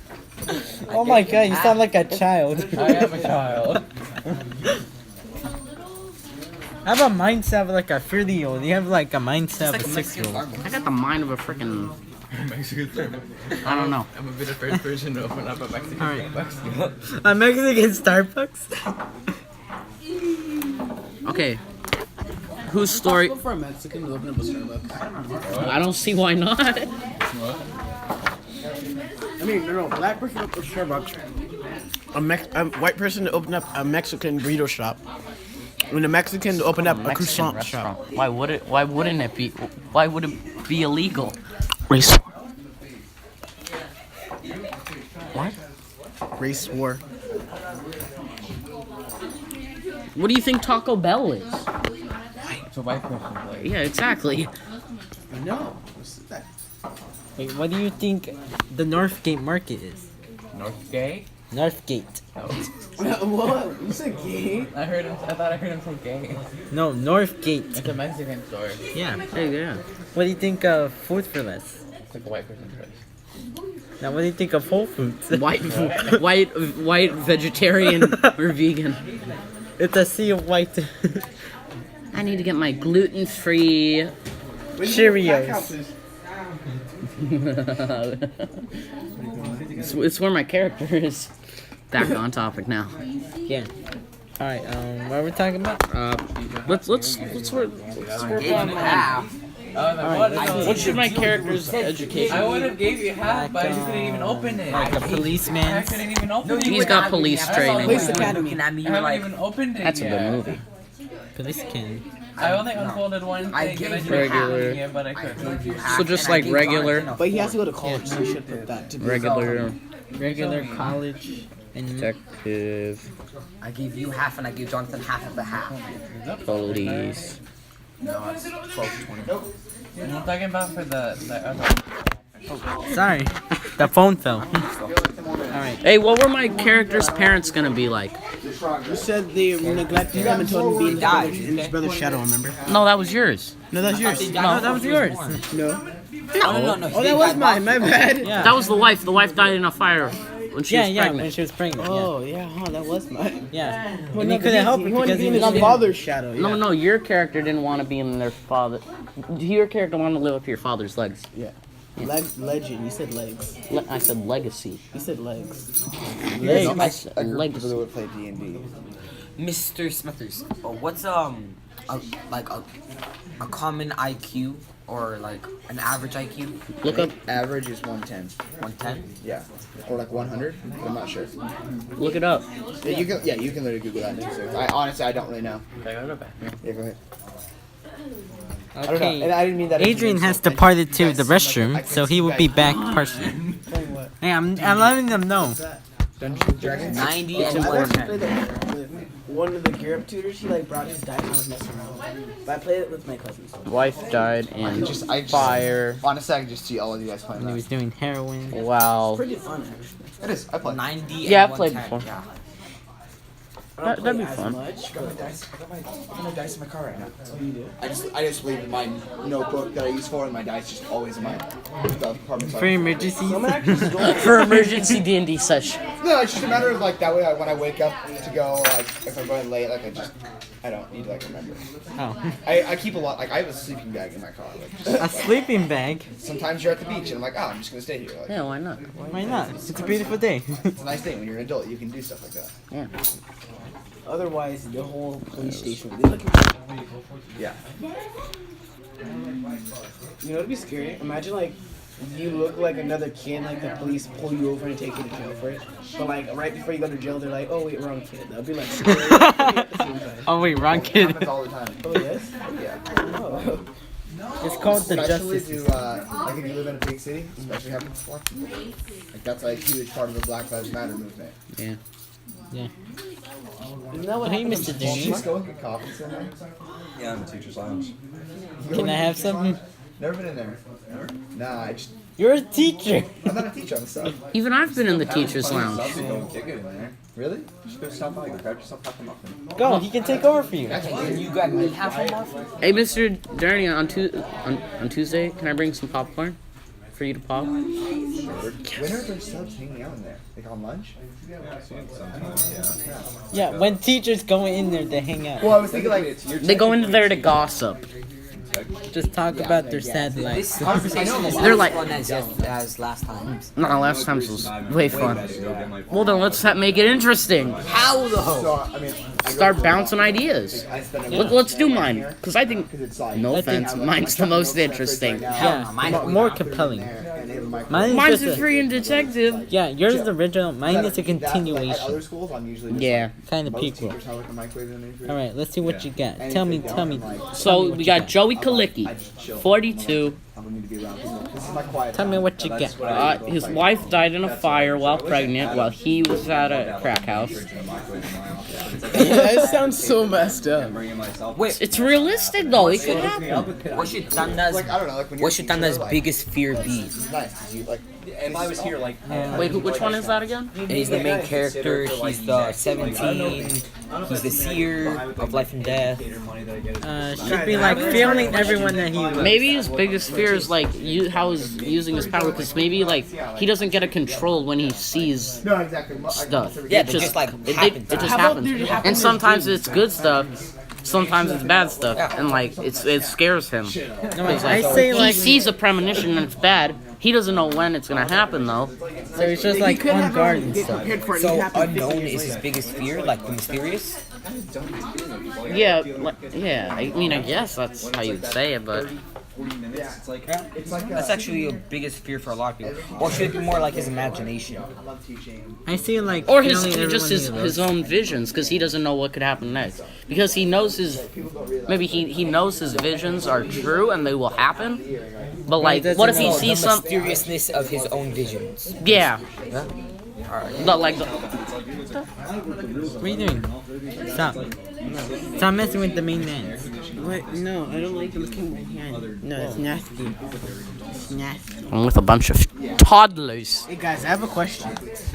Oh my god, you sound like a child. I am a child. I have a mindset of like a 30-year-old. You have like a mindset of a 6-year-old. I got the mind of a freaking. Mexican Starbucks. I don't know. I'm gonna be the first person to open up a Mexican Alright. Starbucks. A Mexican Starbucks? Okay. Whose story? For a Mexican to open up a Starbucks. I don't see why not. I mean, no, black person open up a Starbucks. A white person to open up a Mexican burrito shop. And a Mexican to open up a Mexican croissant restaurant. shop. Why would it? Why wouldn't it be? Why would it be illegal? Race. What? Race war. What do you think Taco Bell is? It's a white person place. Yeah, exactly. No. Wait, what do you think the Northgate Market is? North Gay? Northgate. What? You said gay? I thought I heard him say gay. No, Northgate. It's a Mexican store. Yeah. Hey, yeah. What do you think of Food for Less? It's like a white person's place. Now, what do you think of Whole Foods? White vegetarian or vegan. It's a sea of white. I need to get my gluten-free. Cheerios. It's where my character is. Back on topic now. Yeah. All right. What are we talking about? Let's work on what should my character's education? I would have gave you half, but I just couldn't even open it. Like a policeman. I couldn't even open it. He's got police training. Police Academy. I haven't even opened it That's a yet. good movie. Police can. I only unfolded one thing and I didn't Regular. have it, but I could. So just like regular, But he has to go to college, so you should put that to be regular College. And detective, I gave you half and I gave Jonathan half of the half. police. No, it's 12-20. I'm talking about for the other. sorry, the phone fell. All right. Hey, what were my character's parents gonna be like? You said they neglected him and told him to be in his brother's shadow, remember? No, that was yours. No, that's yours. No, that was yours. No. No. Oh, that was mine, my bad. Yeah. That was the wife. The wife died in a fire when she was When pregnant. she was pregnant. Oh, yeah, that was mine. Yeah. Well, And no, he couldn't help it he wanted to because be he in his was. father's shadow. Yeah. No, your character didn't want to be in their father. Your character wanted to live up to your father's legs. Yeah. Legend. You said legs. I said legacy. You said legs. I said A group of legacy. people that would play D&D. Mr. Smithers, what's a common IQ or like an average IQ? Look up. Average is 110. 110? Yeah. Or like 100. I'm not sure. Look it up. Yeah, you can literally Google that too. So I honestly don't really know. Yeah, go ahead. I don't know. And Okay. I didn't mean that. as an Adrian has insult. departed You to guys the seem like restroom, I can so see he you will guys- be back partially. Hey, I'm letting them know. Dungeons and Dragons. 90 and I actually 110. played that with one of the gear up tutors. He like brought his dice and I was messing around. But I played it with my cousins. Wife died in I just fire. Honestly, I can just see all of you guys playing And he that. was doing heroin. Wow. Pretty fun actually. It is. I play. 90 Yeah, and I've played 110. before. Yeah. I don't That'd play be as fun. much, I got my dice in my car right now. but you do. I just leave in my notebook that I use for, and my dice just always in my apartment. For emergencies. Someone actually stole For emergency D&D session. No, it's just a matter of like that way. When I wake up to go, like if I'm going late, like I don't need to like remember. Oh. I keep a lot. Like I have a sleeping bag in my car. Like, just, A sleeping bag? sometimes you're at the beach, and I'm like, oh, I'm just gonna stay here. Like, Yeah, why not? Why not? It's a beautiful day. it's a nice thing when you're an adult. You can do stuff like that. Yeah. Otherwise, the whole police station would be looking. Yeah. You know, it'd be scary. Imagine like you look like another kid, like the police pull you over and take you to jail for it. But like right before you go to jail, they're like, "Oh wait, wrong kid." That'd be like scary at the same time. Oh wait, wrong It kid. happens all the time. Oh yes. Yeah. Oh. It's called the Especially justice. to like if you live in a big city, especially happens to black people. Like that's like a huge part of the Black Lives Matter movement. Yeah. Isn't that what Hey, happened Mr. to Did you Disney. just go and get coffee somewhere? Yeah, I'm a teacher's lounge. Can I have some? Never been in there. Nah, You're a teacher. I'm not a teacher. I'm a sub. Even I've been in the teacher's lounge. Subs go and kick it in there. Really? Just go stop by. Go grab yourself half a muffin. Go, he can take over for you. And you got me half a muffin? Hey, Mr. Darny, on Tuesday, can I bring some popcorn? for you to pop? When are there subs hanging out in there? Like on lunch? Yeah, when teachers go in there to hang out. Well, I was thinking like They go into there to gossip. Just talk about their sad lives. This conversation is They're They're like- fun as last time. No, last time was way fun. Well, then let's make it interesting. How though? so I mean Start bouncing ideas. I spent a Let's do mine, because I think, it's like no offense, mine's the most interesting. Yeah, more compelling. Mine is Mine's just a freaking detective. yeah, yours is the original. Mine is a At continuation. other schools, I'm usually just Yeah. Kind of most prequel. teachers have like a microwave in the All right, let's see what you got. Tell me. So we got Joey Kalicki, 42. I don't need to be around people. This is my quiet Tell me what you got. His wife died in a fire while pregnant while he was at a crack house. That sounds so messed up. Wait, It's realistic though, it could happen. what should Tanda's like I don't know, like when what should Tanda's biggest fear be? It's nice 'cause you like If I was here, like, Wait, which one is that again? He's the main character. He's the 17. He's the seer of life and death. Should be like feeling everyone that he loves. Maybe his biggest fear is like how he's using his power, because maybe like he doesn't get a control when he sees no exactly stuff. Yeah, It they just like it happen. just happens. And sometimes it's good stuff, sometimes it's bad stuff, and like it scares him. I say He like sees a premonition and it's bad. He doesn't know when it's gonna happen though. so he's just like on guard and stuff. So unknown is his biggest fear, like the mysterious. Yeah, I mean, I guess that's how you'd say it, but 40 minutes. It's like, That's actually a biggest fear for a lot of people. Or should it be more like his imagination? I see like or feeling just everyone he his loves. own visions, because he doesn't know what could happen next. Because he knows he knows his visions are true and they will happen. But like, what if he No, sees the some? mysteriousness of his own visions. Yeah. But like, What are you doing? Stop. Stop messing with the main man. What? No, I don't like looking at my hand. No, it's nasty. It's nasty. I'm with a bunch of toddlers. Hey guys, I have a question.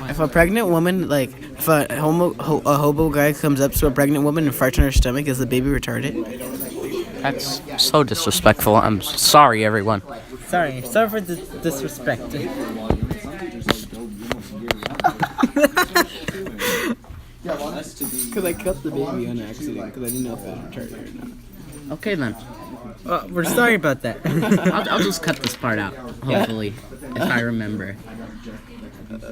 If a pregnant woman, like, if a hobo guy comes up to a pregnant woman and farts on her stomach, is the baby retarded? That's so disrespectful. I'm sorry, everyone. Sorry for the disrespect. Because I cut the baby on accident, because I didn't know if it was retarded or not. Okay then. We're sorry about that. I'll just cut this part out. Hopefully, if I remember.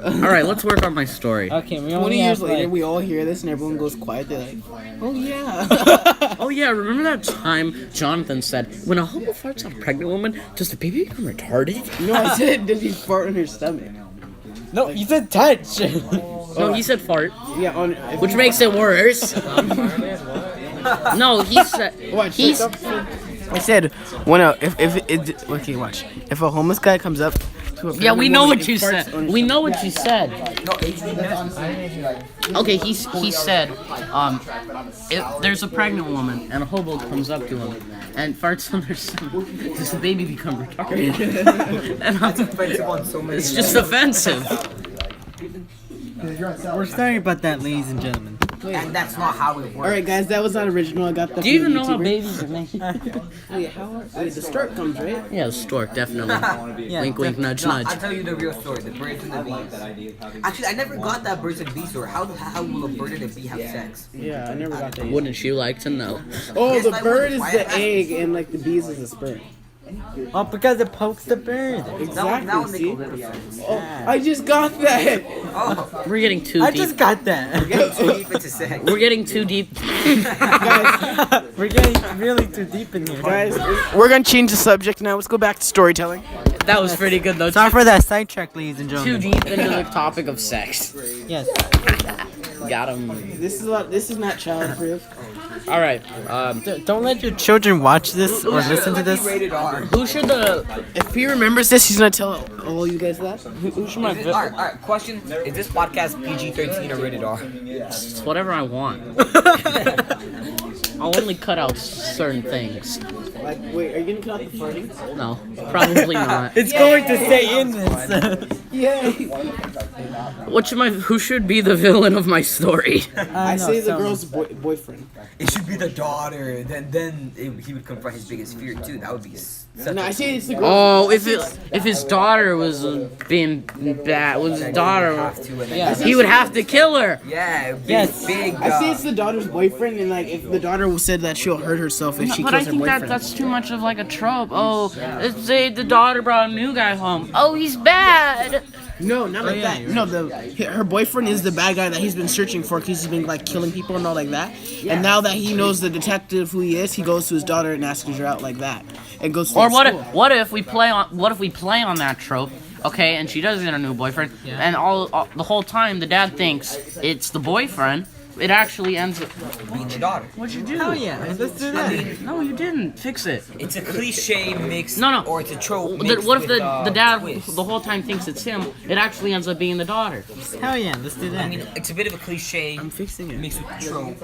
All right, let's work on my story. Okay, we 20 only years have later, like, we all hear this and everyone goes quiet. They're like, oh yeah. Oh yeah, remember that time Jonathan said, when a hobo farts on a pregnant woman, does the baby become retarded? No, I said, did he fart on her stomach? no, you said touch. No, he said fart, Yeah, on. which makes it worse. No, he said he's. I said, when okay, watch. If a homeless guy comes up to a Yeah, we pregnant know woman what and you farts said. on her We stomach- know what you said. Okay, he said, if there's a pregnant woman and a hobo comes up to him and farts on their stomach, does the baby become retarded? And it's just offensive. We're sorry about that, ladies and gentlemen. And that's not how it works. All right, guys, that was not original. I got that. Do you from even know how YouTuber. babies are made? Wait, wait, the stork comes, right? Yeah, the stork, definitely. Yeah, Wink, wink, nudge, No, nudge. I'll tell you the real story. The birds and the bees. Actually, I never got that birds and bees story. How will a bird and a bee have sex? Yeah, I never got that. Wouldn't you like to know? Oh, Yes, the I bird would. is Why the am I- egg, and like the bees is the sperm. Oh, because it pokes the bird. That would Exactly. make a See? little sense. Oh, I just got that. Oh, We're getting too I deep. just got that. getting too deep into sex. We're getting too deep. We're getting really too deep in here. Guys, we're gonna change the subject now. Let's go back to storytelling. That was pretty good though. Sorry for that sidetrack, ladies and Too gentlemen. deep into the topic of sex. Yes. Got him. This is not childproof. All right. Don't let your children watch this or listen to this. Rated R. Who should the? If he remembers this, he's gonna tell all you guys that. Who should my? Alright, question. Is this podcast PG-13 or rated R? It's whatever I want. I'll only cut out certain things. Like, wait, are you gonna cut out the farting? No, probably not. It's going to stay in this. Yeah. Who should be the villain of my story? I say the girl's boyfriend. It should be the daughter. Then he would confront his biggest fear too. That would be No, I say it's the girl. Oh, if his daughter was being bad, was his daughter, he would have to kill her. Yeah, big. I say it's the daughter's boyfriend, and like if the daughter said that she'll hurt herself if she But kills I her think boyfriend. that's too much of like a trope. Oh, let's say the daughter brought a new guy home. Oh, he's bad. No, not like that. No, her boyfriend is the bad guy that he's been searching for because he's been like killing people and all like that. And now that he knows the detective who he is, he goes to his daughter and asks her out like that, and goes to Or school. what if we play on that trope? Okay, and she does get a new boyfriend, and all the whole time the dad thinks it's the boyfriend. It actually ends up being your daughter. What'd you do? Oh yeah, let's do that. No, you didn't. Fix it. It's a cliche mix. No. Or it's a trope. Mixed What if with, the dad twist. the whole time thinks it's him? It actually ends up being the daughter. Hell yeah, let's do that. I mean, it's a bit of a cliche. I'm fixing it. Mixed with a trope.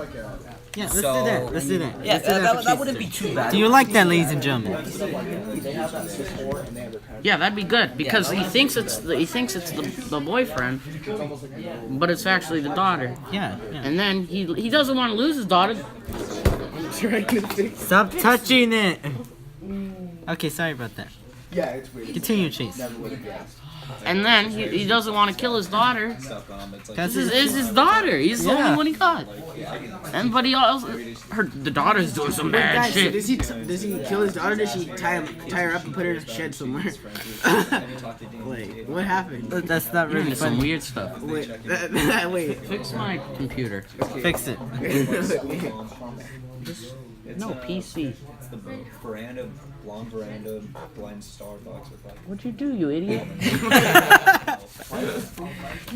Yeah, let's do that. Let's do that. Yeah, Let's do that for that wouldn't be too bad. Do you like that, ladies and gentlemen? Yeah, that'd be good because he thinks it's the boyfriend, but it's actually the daughter. Yeah. And then he doesn't want to lose his daughter. Stop touching it. Okay, sorry about that. Yeah, it's weird. Continue, Chase. And then he doesn't want to kill his daughter. That's This is his daughter. He's the only one he got. And but he also the daughter's doing some bad Guys, so shit. does he kill his daughter? Or does he tie her up and put her in a shed somewhere? Wait, what happened? That's not You're really into some funny. weird stuff. Wait, wait. Fix my computer. Fix it. No PC. It's the veranda, blonde veranda, blind Starbucks with like. What'd you do, you idiot?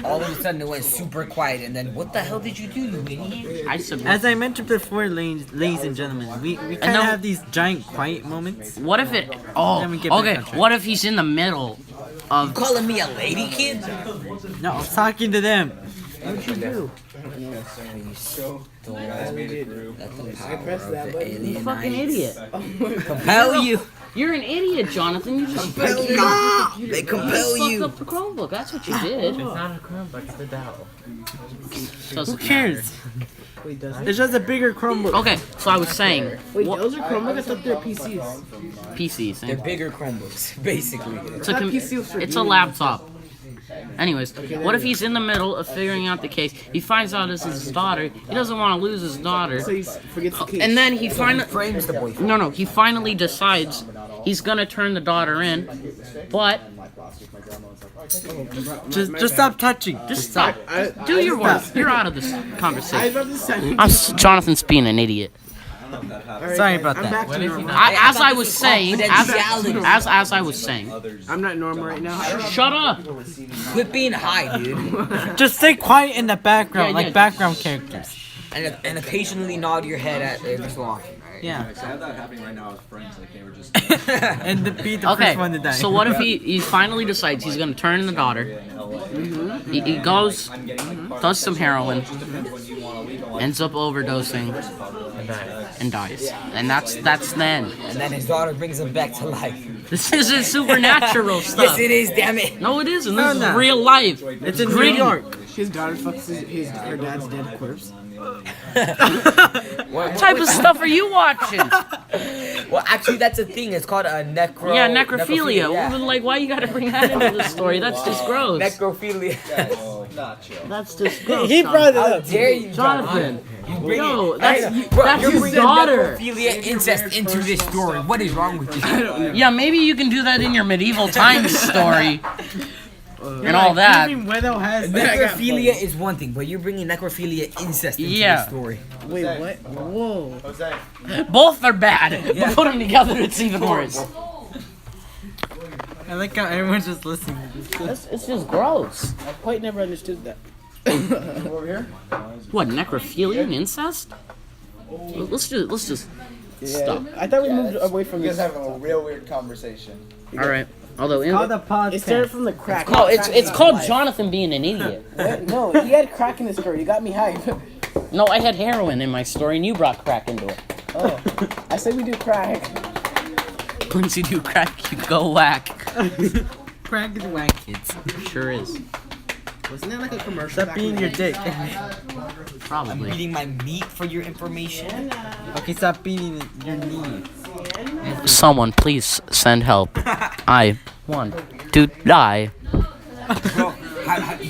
All of a sudden it went super quiet, and then what the hell did you do, you idiot? I submit. As I mentioned before, ladies and gentlemen, we kind of then- have these giant quiet moments. What if it? Oh, Then we get back okay. on track. What if he's in the middle of? Calling me a lady kid? No, I'm talking to them. What'd you do? I pressed that button. You fucking idiot. Compel you. You're an idiot, Jonathan. You just Compel you. They compel fucked you. up the Chromebook. That's what you did. Not a Chromebook, it's the Dell. Who cares? Wait, does It's just a bigger Chromebook. Okay, so I was saying Wait, those are Chromebooks? I thought they're PCs. PCs. They're bigger Chromebooks, basically. It's a laptop. Anyways, what if he's in the middle of figuring out the case? He finds out it's his daughter. He doesn't want to lose his daughter. So he forgets the case. And then he finally Frames the boyfriend. No, he finally decides he's gonna turn the daughter in, but Just stop touching. just stop. Do your work. You're out of this I conversation. thought this sounded. Jonathan's being an idiot. Sorry about I'm that. back to normal. As I was saying, confidentiality. as I was saying, I'm not normal right now. shut up. Quit being high, dude. Just stay quiet in the background, Yeah, like yeah. background characters. And occasionally nod your head at every so often. Yeah. I have that happening right now with friends. Like they were just. And be the Okay, first one to die. so what if he finally decides he's gonna turn in the daughter? He goes, does some heroin, ends up overdosing, and dies. And that's then. And then his daughter brings him back to life. This isn't supernatural stuff. Yes, it is, damn it. No, it isn't. No, This no. is real life. It's in New gritty. York. His daughter fucks her dad's dead corpse. What type of stuff are you watching? Well, actually, that's a thing. It's called a necro. Yeah, necrophilia. Yeah. Well, like, why you gotta bring that into the story? That's just gross. Necrophilia. That's just gross. He brought it How up. dare you, Jonathan. You bring No, it. that's Bro, that's you're his bringing daughter. necrophilia incest into this story. What is wrong with you? Yeah, maybe you can do that in your medieval times story and all that. Even Widow has Necrophilia is one thing, but you're bringing necrophilia incest into Yeah. this story. Wait, what? Whoa. Both are bad, but put them together, it's even worse. I like how everyone's just listening. It's just gross. I quite never understood that. What, necrophilia and incest? Let's just stop. I thought we moved away from You guys this. having a real weird conversation. All right. Although Called a podcast. It started from the crack. no, it's called Jonathan being an idiot. What? No, he had crack in the story. You got me hype. No, I had heroin in my story, and you brought crack into it. Oh, I said we do crack. Once you do crack, you go whack. Crack is whack, kids. Sure is. Wasn't that like a commercial? Stop being your dick. Probably. Eating my meat for your information. Okay, stop beating your knee. Someone, please send help. I want to die. Bro,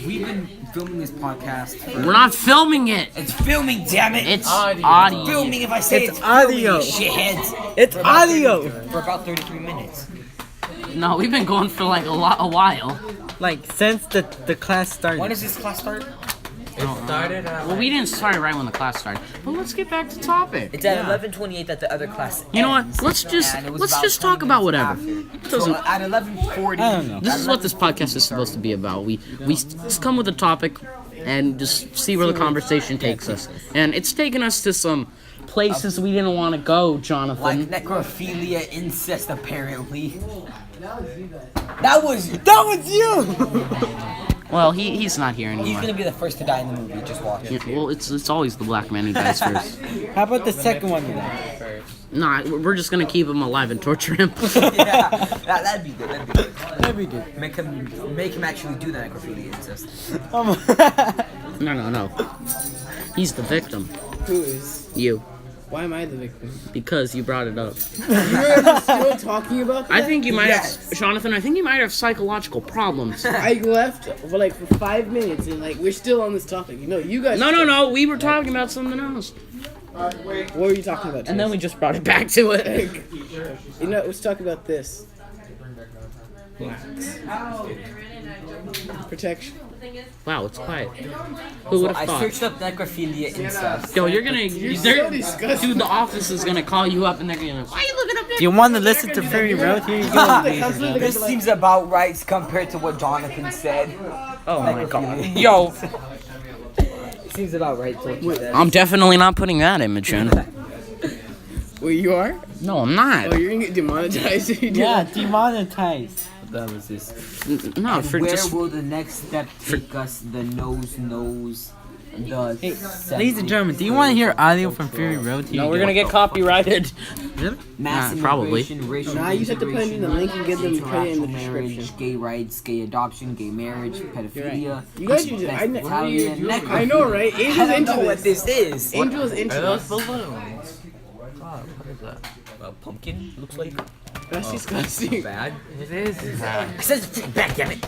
we've been filming this podcast. We're not filming it. It's filming, damn it. It's audio. Filming if I say it's audio. filming, shitheads. It's audio. For about 33 minutes. No, we've been going for like a while. Like since the class started. When does this class start? Well, we didn't start right when the class started. But let's get back to topic. It's at 11:28 that the other class. You know what? ends. Let's just And it was let's about just 20 talk about minutes whatever. after. It doesn't. So at 11:40. I don't know. This is what this podcast is supposed to be about. We just come with a topic and just see where the conversation takes us. And it's taken us to some places we didn't want to go, Jonathan. Like necrophilia, incest, apparently. That was you. Well, he's not here He's anymore. gonna be the first to die in the movie. Just watch it. Yeah, well, it's always the black man who dies first. How about the second one then? Nah, we're just gonna keep him alive and torture him. Yeah, that'd be good. That'd be good. Make him actually do the necrophilia incest. No. He's the victim. Who is? You. Why am I the victim? Because you brought it up. You guys are still talking about that? I think you might Yes. have, Jonathan, I think you might have psychological problems. I left for like 5 minutes and like we're still on this topic. You know, you guys. No, we were talking about something else. What were you talking about? And then we just brought it back to it. You know, let's talk about this. Protection. Wow, it's quiet. Who would I have thought? searched up necrophilia incest. Yo, you're gonna, so disgusting. dude, the office is gonna call you up and they're gonna, why are you looking up Do you want to listen to Fury Road? Here you go. This seems about right compared to what Jonathan said. Oh my god. Yo, Seems about right to what you said. I'm definitely not putting that image in. Well, you are? No, I'm not. Oh, you're gonna get demonetized if you do Yeah, that. demonetized. That was this. No, for Where just, will the next step take us? The nose. The Hey, ladies and gentlemen, do you want to hear audio from Fury Road? Here no, you we're go. gonna get copyrighted. Really? mass probably. immigration, racial Nah, you just have to put in the link and give them the credit in the interracial marriage, description. gay rights, gay adoption, gay marriage, pedophilia. You guys should just. I know, right? I Angel's don't into know what this. this is. Angel's into this. balloons? God, what is that? A pumpkin looks like. That's disgusting. Bad. It is bad. I said it's bad, damn it.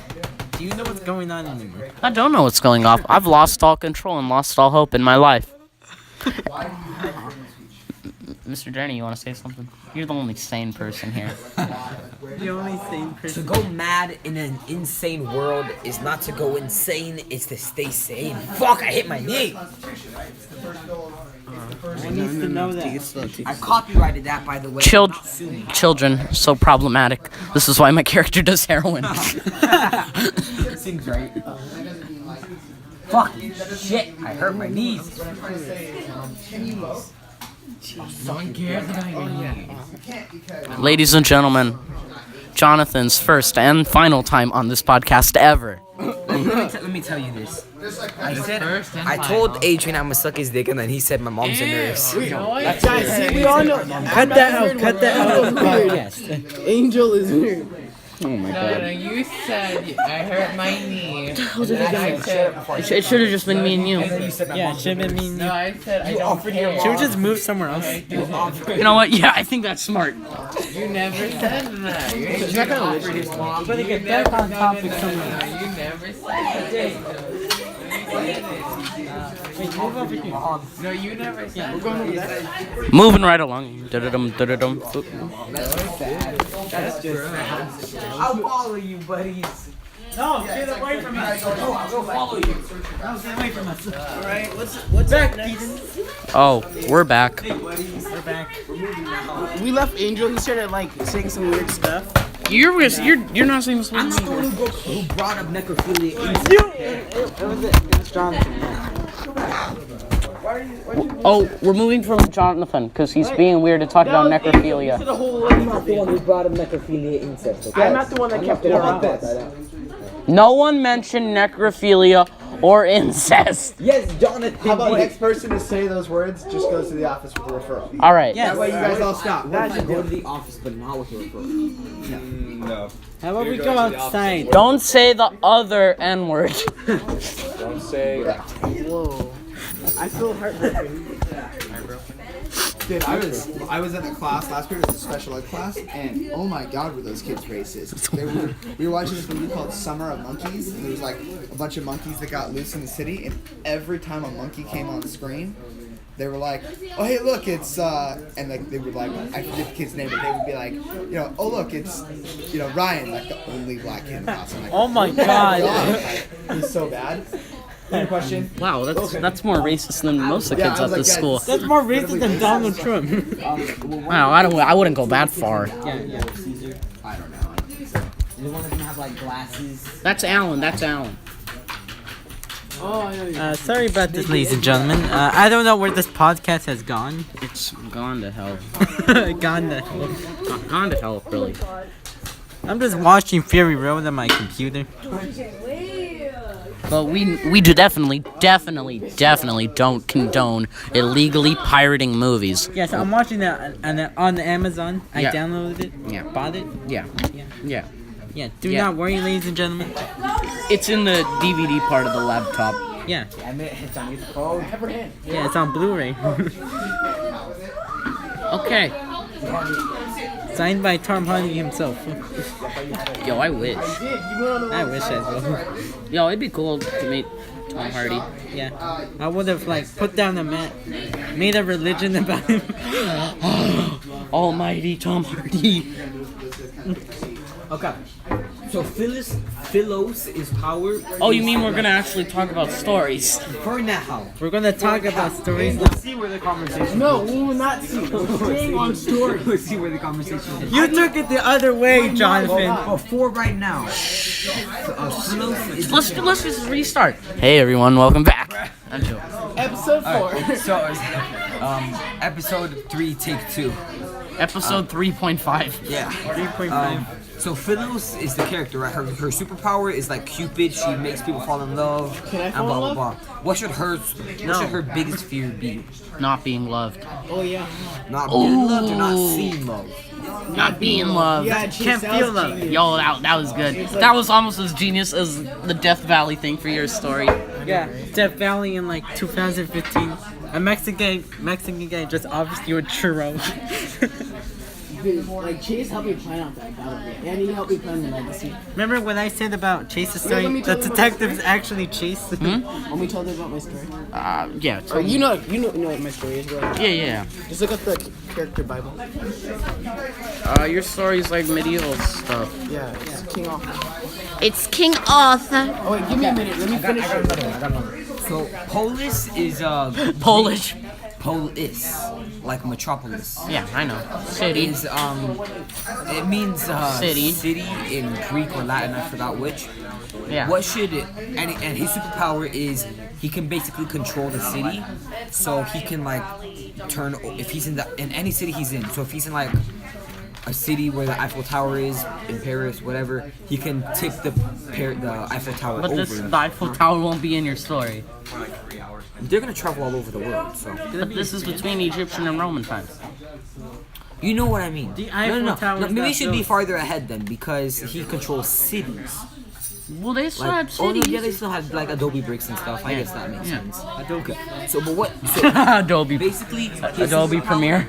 Do you know what's going on anymore? I don't know what's going on. I've lost all control and lost all hope in my life. Mr. Journey, you want to say something? You're the only sane person here. The only sane To person. go mad in an insane world is not to go insane, it's to stay sane. Fuck, I hit my knee. I need to know that. I copyrighted that, by the way. Children, so problematic. This is why my character does heroin. Seems right. Fuck, shit, I hurt my knees. Don't care that I Ladies and gentlemen, Jonathan's first and final time on this podcast ever. Let me tell you this. I told Adrian I'm gonna suck his dick, and then he said my mom's a nurse. Guys, see, we all know. Cut that out. Cut that out of the podcast. Angel is weird. Oh my No, god. you said I hurt my knee. And I said, It should have just been me and you. Yeah, it should have been me. no, I said I don't care. Should we just move somewhere else? You know what? Yeah, I think that's smart. You never said that. You're not gonna offer his mom. I'm gonna get back on topic somewhere. You never said that. Wait, move over here. No, you never said. We're going over there. Moving right along. Da-da-dum, da-da-dum. That's just. I'll follow you, buddies. No, get away from us. No, I will follow you. No, get away from us. Alright, what's Back, up next? Oh, we're back. We're back. We left Angel. He started like saying some weird stuff. You're not saying this I'm one. not the one who brought up necrophilia. It's Jonathan. Oh, we're moving from Jonathan because he's being weird to talk about necrophilia. I'm not the one who brought up necrophilia incest. Okay? I'm not the one that kept it around. No one mentioned necrophilia or incest. Yes, Jonathan. How about next person to say those words just goes to the office with a referral? All right. That way you guys all stop. I go to the office, but not with a referral. No. How about we go outside? Don't say the other N word. Don't say. Whoa. I feel heartbroken. Dude, I was in a class last period. It was a special ed class, and oh my god, were those kids racist? We were watching this movie called Summer of Monkeys, and there was like a bunch of monkeys that got loose in the city, and every time a monkey came on screen, they were like, "Oh hey, look, it's and like they would like I forget the kid's name, but they would be like, you know, oh look, it's Ryan, like the only black kid in the class. I'm like, Oh my god. he's so bad. Any question? Wow, that's more racist than most of the Yeah, kids I at was this like, school. That's more racist than Donald Trump. Wow, I wouldn't go that far. I don't know. Did one of them have like glasses? That's Alan. That's Alan. Oh, I know you. Sorry about this, ladies and gentlemen. I don't know where this podcast has gone. It's gone to hell. Gone to hell. Gone to hell, really. I'm just watching Fury Road on my computer. But we do definitely don't condone illegally pirating movies. Yes, I'm watching that on the Amazon. I Yeah. downloaded it. Yeah. Bought it. Yeah. Yeah. Yeah. Yeah. Do Yeah. not worry, ladies and gentlemen. It's in the DVD part of the laptop. Yeah. It's on his phone. Yeah, it's on Blu-ray. Okay. Signed by Tom Hardy himself. Yo, I wish. I wish as well. Yo, it'd be cool to meet Tom Hardy. Yeah. I would have like put down a mat, made a religion about him. Almighty Tom Hardy. Okay. So Philos is power. Oh, you mean we're gonna actually talk about stories? For now. We're gonna talk about stories. Let's see where the conversation No, we will not see. We're staying on story. Let's see where the conversation is. You took it the other way, Jonathan. Before right now. Philos is Let's just restart. Hey everyone, welcome back. I'm Joe. Episode 4. So, episode 3, take 2. Episode 3.5. Yeah. 3.5. So Philos is the character, right? Her superpower is like Cupid. She makes people fall in love. Can I and fall blah in blah love? blah. What should her biggest fear be? Not being loved. Oh, yeah. Not being loved or not seeing love? Not being loved. Yeah, geez, Can't that feel was love. genius. Yo, that was good. That was almost as genius as the Death Valley thing for your story. Yeah. Death Valley in like 2015. A Mexican guy just obviously a churro. Dude, like, Chase helped me plan out that battle. And he helped me plan the legacy. Remember when I said about Chase's story? let me The tell you about detectives actually Chase. When we told her about my story. Yeah. Or you know what my story is, right? Yeah. Just look up the character Bible. Your story's like medieval stuff. Yeah, it's King Arthur. It's King Arthur. Oh wait, give me a minute. Let me finish it. So Polis is Polish. Polis, like metropolis. Yeah, I know. City. Is it means City. in Greek or Latin, I forgot which. Yeah. What should and his superpower is he can basically control the city, so he can like turn if he's in any city he's in. So if he's in like a city where the Eiffel Tower is in Paris, whatever, he can tip the Eiffel Tower But over. the Eiffel Tower won't be in your story. They're gonna travel all over the world, so But this is between Egyptian and Roman times. you know what I mean. The Eiffel Tower is Maybe not he should be built. farther ahead then, because he controls cities. Well, they still Like, have oh no, cities. yeah, they still have like Adobe bricks and stuff. I Yeah. guess that makes Yeah. sense. Okay. So, but what? So Adobe. basically, his Adobe superpower- Premiere.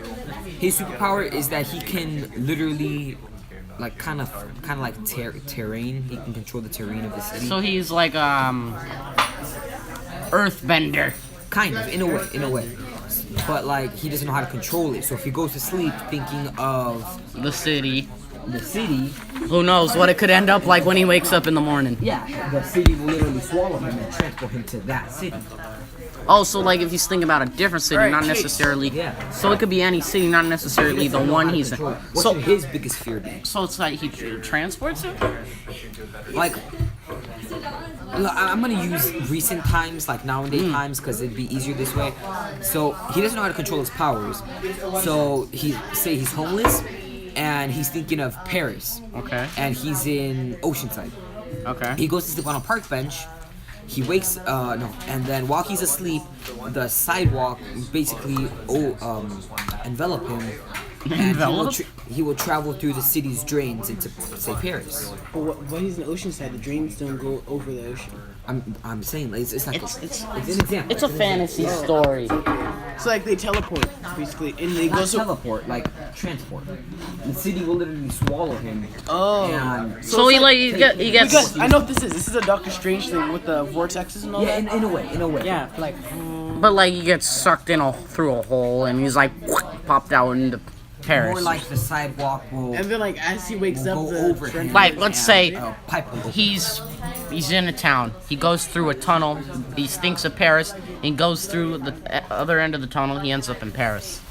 His superpower is that he can literally, like, kind of like terrain. He can control the terrain of the city. So he's like Earthbender. Kind of, in a way. But like, he doesn't know how to control it. So if he goes to sleep thinking of The city. the city, Who knows what it could end up like when he wakes up in the morning. yeah, the city will literally swallow him and transport him to that city. Oh, so like if he's thinking about a different city, not Chase. necessarily. Yeah. So it could be any city, not necessarily the one he's in. What So, should his biggest fear be? so it's like he transports it. Like, I'm gonna use recent times, like nowadays times, because it'd be easier this way. So he doesn't know how to control his powers. So he's homeless, and he's thinking of Paris, Okay. and he's in Oceanside. Okay. He goes to sleep on a park bench. He wakes, and then while he's asleep, the sidewalk basically envelop him And Enveloped? he will travel through the city's drains into, say, Paris. But what he's in the ocean side, the dreams don't go over the ocean. I'm saying like, it's like It's an example. it's a fantasy story. So like they teleport basically, and they go Not so. teleport, like transport. The city will literally swallow him. Oh. And So he like he gets Because I know what this is. This is a Doctor Strange thing with the vortexes and all yeah, that. in a way. Yeah, like but like he gets sucked in through a hole and he's like popped out into Paris. More like the sidewalk will And then like as he wakes up, go the over him. trend- Like, let's say pipe will open. he's in a town. He goes through a tunnel. He thinks of Paris. He goes through the other end of the tunnel. He ends up in Paris.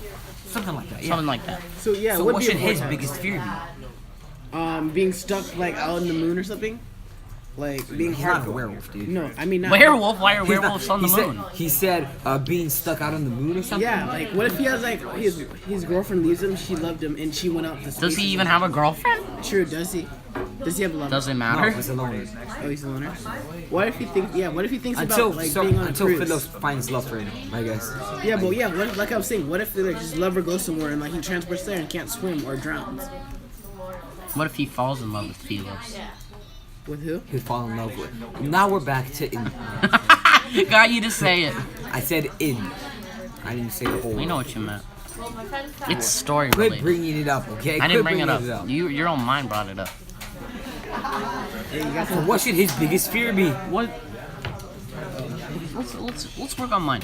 Something like that. Yeah. Something like that. So yeah, So what what would be should a his vortex? biggest fear be? Being stuck like out in the moon or something, like being He's not a hard. werewolf, dude. No, I mean not. Werewolf? Why are He's not- werewolves on the he said- moon? He said being stuck out on the moon or something. Yeah, like what if he has like his girlfriend leaves him, she loved him, and she went out to space. Does he even have a girlfriend? True, does he? Does he have a lover? Doesn't No, matter. he's alone. Oh, he's a loner. What if he thinks? Yeah, what if he thinks Until about like being on a until cruise? Philos finds love for him, I guess. Yeah, but yeah, what if, like I was saying, what if like, his lover goes somewhere and like he transports there and can't swim or drowns? What if he falls in love with Philos? With who? He'd fall in love with. Now we're back to in. Got you to say it. I said in. I didn't say the whole. We know what you meant. It's story Quit related. bringing it up, okay? I didn't Quit bring it bringing up. Your own mind brought it up. So what should his biggest fear be? What? Let's work on mine.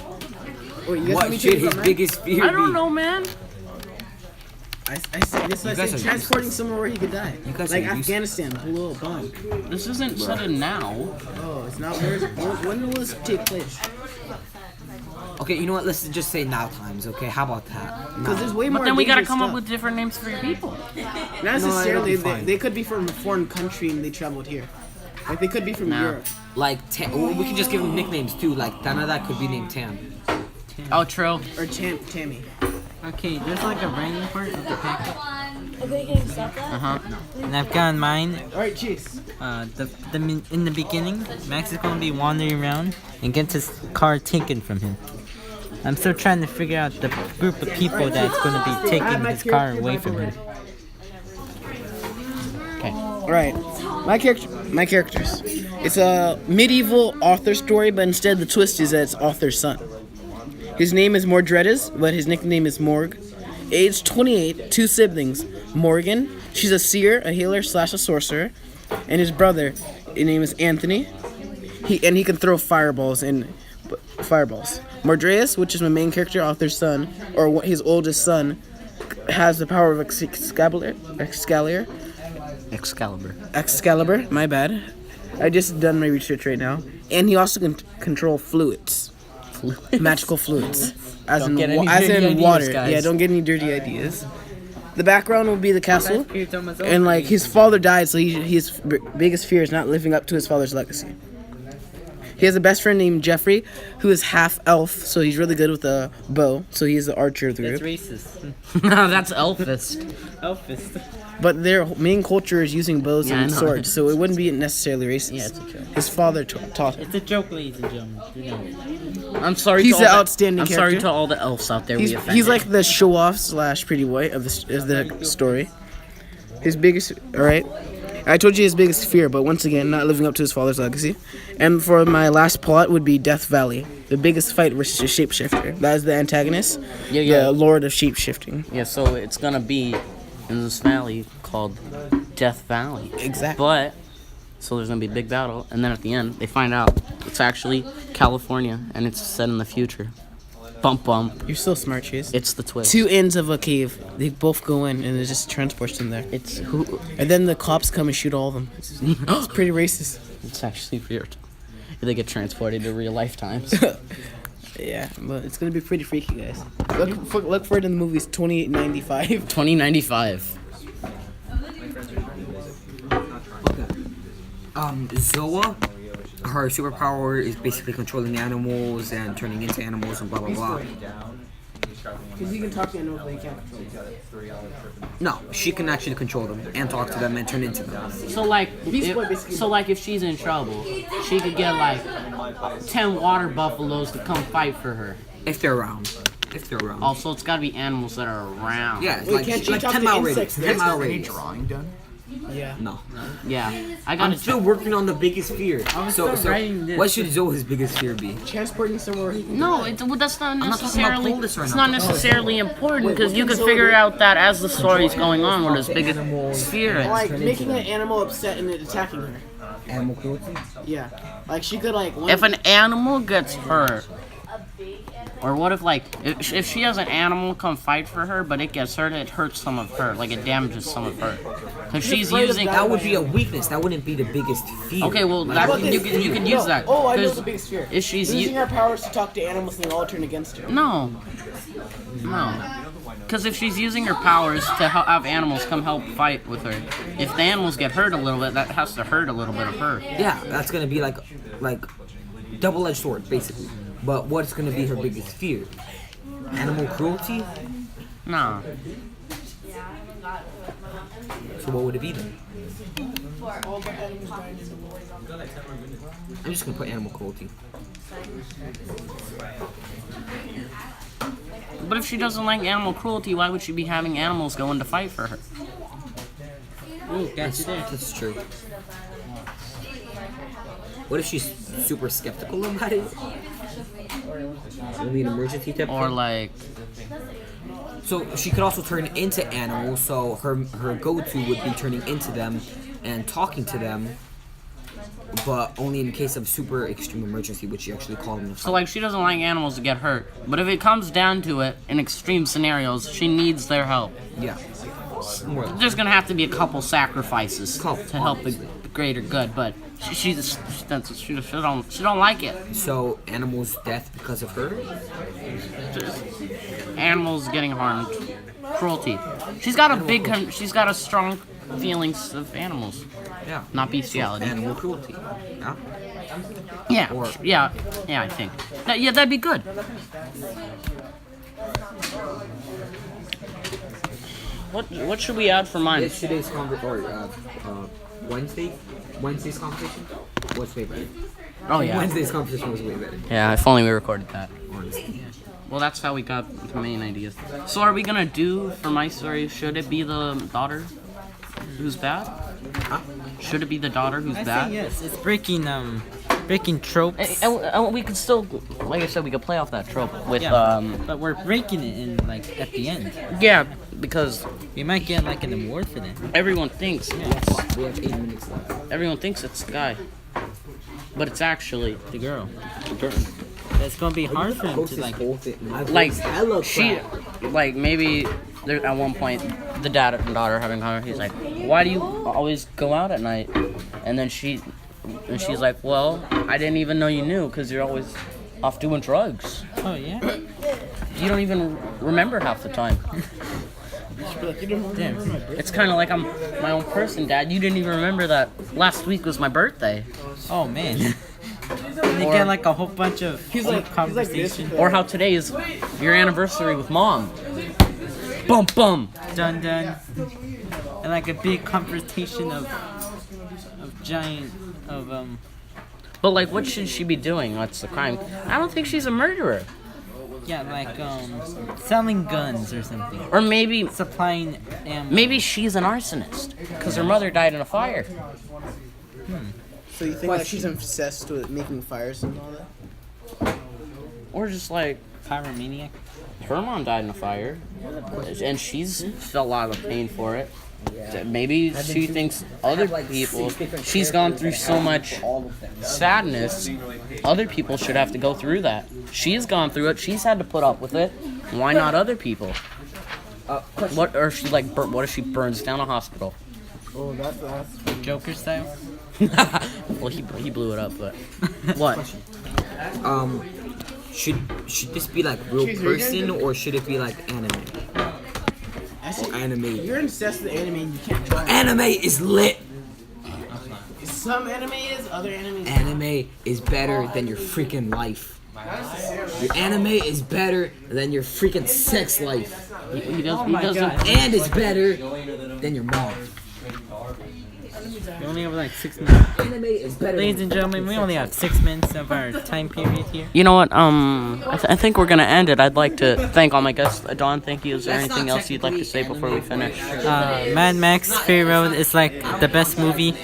Wait, you guys want What me to should take his something? biggest fear be? I don't know, man. I said this. I guys said are transporting somewhere where he could die. You guys Like are useless. Afghanistan, blew a bomb. This isn't sudden now. Oh, it's not. When will this take place? Okay, you know what? Let's just say now times, okay? How about that? Because there's way more. But then we gotta dangerous come up stuff. with different names for your people. Not necessarily. it'll be fine. They could be from a foreign country and they traveled here. Like they could be from Nah. Europe. Like, well, we can just give them nicknames too. Like, Tanada could be named Tam. Oh, true. Or Tammy. okay, there's like a random part of the packet, Okay, can you stop that? Uh huh. and I've gotten mine. All right, Chase. In the beginning, Max is gonna be wandering around and gets his car taken from him. I'm still trying to figure out the group of people that's gonna be taking his car away from him. Okay. All right, my characters. It's a medieval author story, but instead the twist is that it's author's son. His name is Mordredis, but his nickname is Morg. Age 28, two siblings. Morgan, she's a seer, a healer / a sorcerer, and his brother, his name is Anthony. He can throw fireballs. Mordreus, which is my main character, author's son, or his oldest son, has the power of Excalibur, my bad. I just done my research right now. And he also can control fluids. Magical fluids. As Don't in, get any as dirty in ideas, water. guys. Yeah, don't get any dirty ideas. The background will be the castle. And like his father died, so his biggest fear is not living up to his father's legacy. He has a best friend named Jeffrey, who is half elf, so he's really good with a bow. So he's the archer of the That's group. racist. No, that's Elfist. Elfist. But their main culture is using bows Yeah, I and know. swords, so it wouldn't be necessarily racist. Yeah, it's a joke. His father taught him. It's a joke, ladies and gentlemen. You know. I'm sorry. He's to an all the- outstanding I'm sorry character. to all the elves out there. He's, we offended. he's like the show-off / pretty boy of the story. His biggest, all right. I told you his biggest fear, but once again, not living up to his father's legacy. And for my last plot would be Death Valley. The biggest fight versus a shapeshifter. That is the antagonist. Yeah. The Lord of Shapeshifting. Yeah, so it's gonna be in this valley called Death Valley. Exactly. But so there's gonna be a big battle, and then at the end they find out it's actually California, and it's set in the future. Bump bump. You're so smart, Chase. It's the twist. Two ends of a cave. They both go in, and it just transports them there. It's who? And then the cops come and shoot all of them. It's pretty racist. It's actually weird. They get transported to real life times. Yeah, but it's gonna be pretty freaky, guys. Look for it in the movies 2895. 2095. Zoa, her superpower is basically controlling animals and turning into animals and blah blah blah. Because you can talk to animals, but you can't control them. No, she can actually control them and talk to them and turn into them. So like, if she's in trouble, she could get like 10 water buffaloes to come fight for her. If they're around. kicked her around. Also, it's gotta be animals that are around. Yeah, it's Wait, like, can't she like talk 10 to mile insects? radius. 10 mile Any radius. drawing done? Yeah. No. Yeah. I I'm gotta still working on the biggest fear. So writing this. what should Zoe's biggest fear be? Transporting somewhere he can. No, that's not not talking about necessarily. polis right It's now. not necessarily important because you could so figure good. out that as the story's going on what his biggest fear is. Like making an animal upset and it attacking her. Animal cruelty? Yeah. Like she could like. If an animal gets hurt, or what if like if she has an animal come fight for her, but it gets hurt, it hurts some of her, like it damages some of her, because she's afraid of using. That would be a weakness. That wouldn't be the biggest fear. Okay, well Like, that you can use that. Oh, I know 'cause the biggest fear. If she's Losing her powers to talk to animals and they all turn against her. no. Because if she's using her powers to have animals come help fight with her, if the animals get hurt a little bit, that has to hurt a little bit of her. yeah, that's gonna be like double-edged sword, basically. But what's gonna be her biggest fear? Animal cruelty? No. So what would it be then? I'm just gonna put animal cruelty. But if she doesn't like animal cruelty, why would she be having animals go in to fight for her? Ooh, got you there. That's true. What if she's super skeptical about it? Only an emergency type Or thing? like, So she could also turn into animals, so her go-to would be turning into them and talking to them, but only in case of super extreme emergency, which she actually called them. so like she doesn't like animals to get hurt. But if it comes down to it, in extreme scenarios, she needs their help. Yeah. More or less. There's gonna have to be a couple sacrifices Couple, to help the greater good. But she don't like it. So animals' death because of her? Animals getting harmed, cruelty. She's got a strong feelings of animals, Yeah. not bestiality. Animal cruelty. Yeah. Yeah, Or- yeah, I think. Yeah, that'd be good. What should we add for mine? It's today's Wednesday's conversation was way better. Oh yeah. Wednesday's conversation was way better. Yeah, if only we recorded that. Honestly. Well, that's how we got the main ideas. So are we gonna do for my story? Should it be the daughter who's bad? Huh? Should it be the daughter who's I bad? say yes. It's breaking tropes. And we could still, like I said, we could play off that trope with Yeah. But we're breaking it in like at the end. yeah, because We might get like an award for that. everyone thinks We have 8 minutes left. it's the guy, but it's actually The girl. the girl. It's gonna be hard for him Post to this like. whole thing. My Like voice hella she, crap. like maybe there at one point the dad and daughter having a conversation. He's like, "Why do you always go out at night?" And then she's like, "Well, I didn't even know you knew because you're always off doing drugs. Oh yeah. You don't even remember half the time." Damn. It's kind of like I'm my own person, Dad. You didn't even remember that last week was my birthday. Oh man. And you Or- get like a whole bunch of He's like conversation. Or how today is your anniversary with Mom. Bum bum. Dun dun. And like a big confrontation of giant of But like, what should she be doing? What's the crime? I don't think she's a murderer. yeah like selling guns or something. Or maybe Supplying ammo. maybe she's an arsonist because her mother died in a fire. So you think like she's obsessed with making fires and all that? Or just like Pyromaniac. her mom died in a fire, and she's felt a lot of pain for it. Maybe she thinks other people, she's gone through so much sadness, other people should have to go through that. She's gone through it, she's had to put up with it. Why not other people? What if she what if she burns down a hospital? Oh, that's Joker style. Well, he blew it up, but what? Should this be like real person or should it be like anime? Or anime? You're obsessed with anime and you can't draw. Anime is lit. Some anime is, other anime is. Anime is better than your freaking life. Your anime is better than your freaking sex life. He doesn't. And it's better than your mom. We only have like 6 minutes. Ladies and gentlemen, we only have 6 minutes of our time period here. You know what? I think we're gonna end it. I'd like to thank all my guests. Don, thank you. Is there anything else you'd like to say before we finish? Mad Max Fury Road is like the best movie.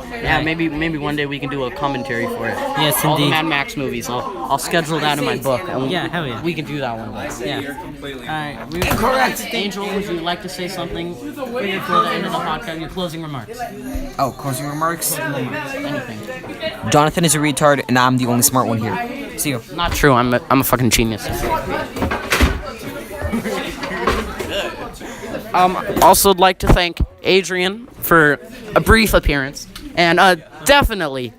Yeah, maybe one day we can do a commentary for it. Yes, all the indeed. Mad Max movies. I'll schedule that in my book. And Yeah, hell yeah. We can do that one day. Yeah. Alright, Correct. Angel, would you like to say something before the end of the podcast? Your closing remarks. Oh, closing remarks? Anything. Jonathan is a retard, and I'm the only smart one here. See you. Not true. I'm a fucking genius. Also, would like to thank Adrian for a brief appearance, and definitely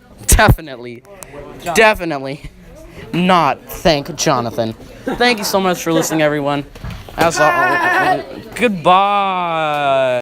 not thank Jonathan. Thank you so much for listening, everyone. As always, goodbye.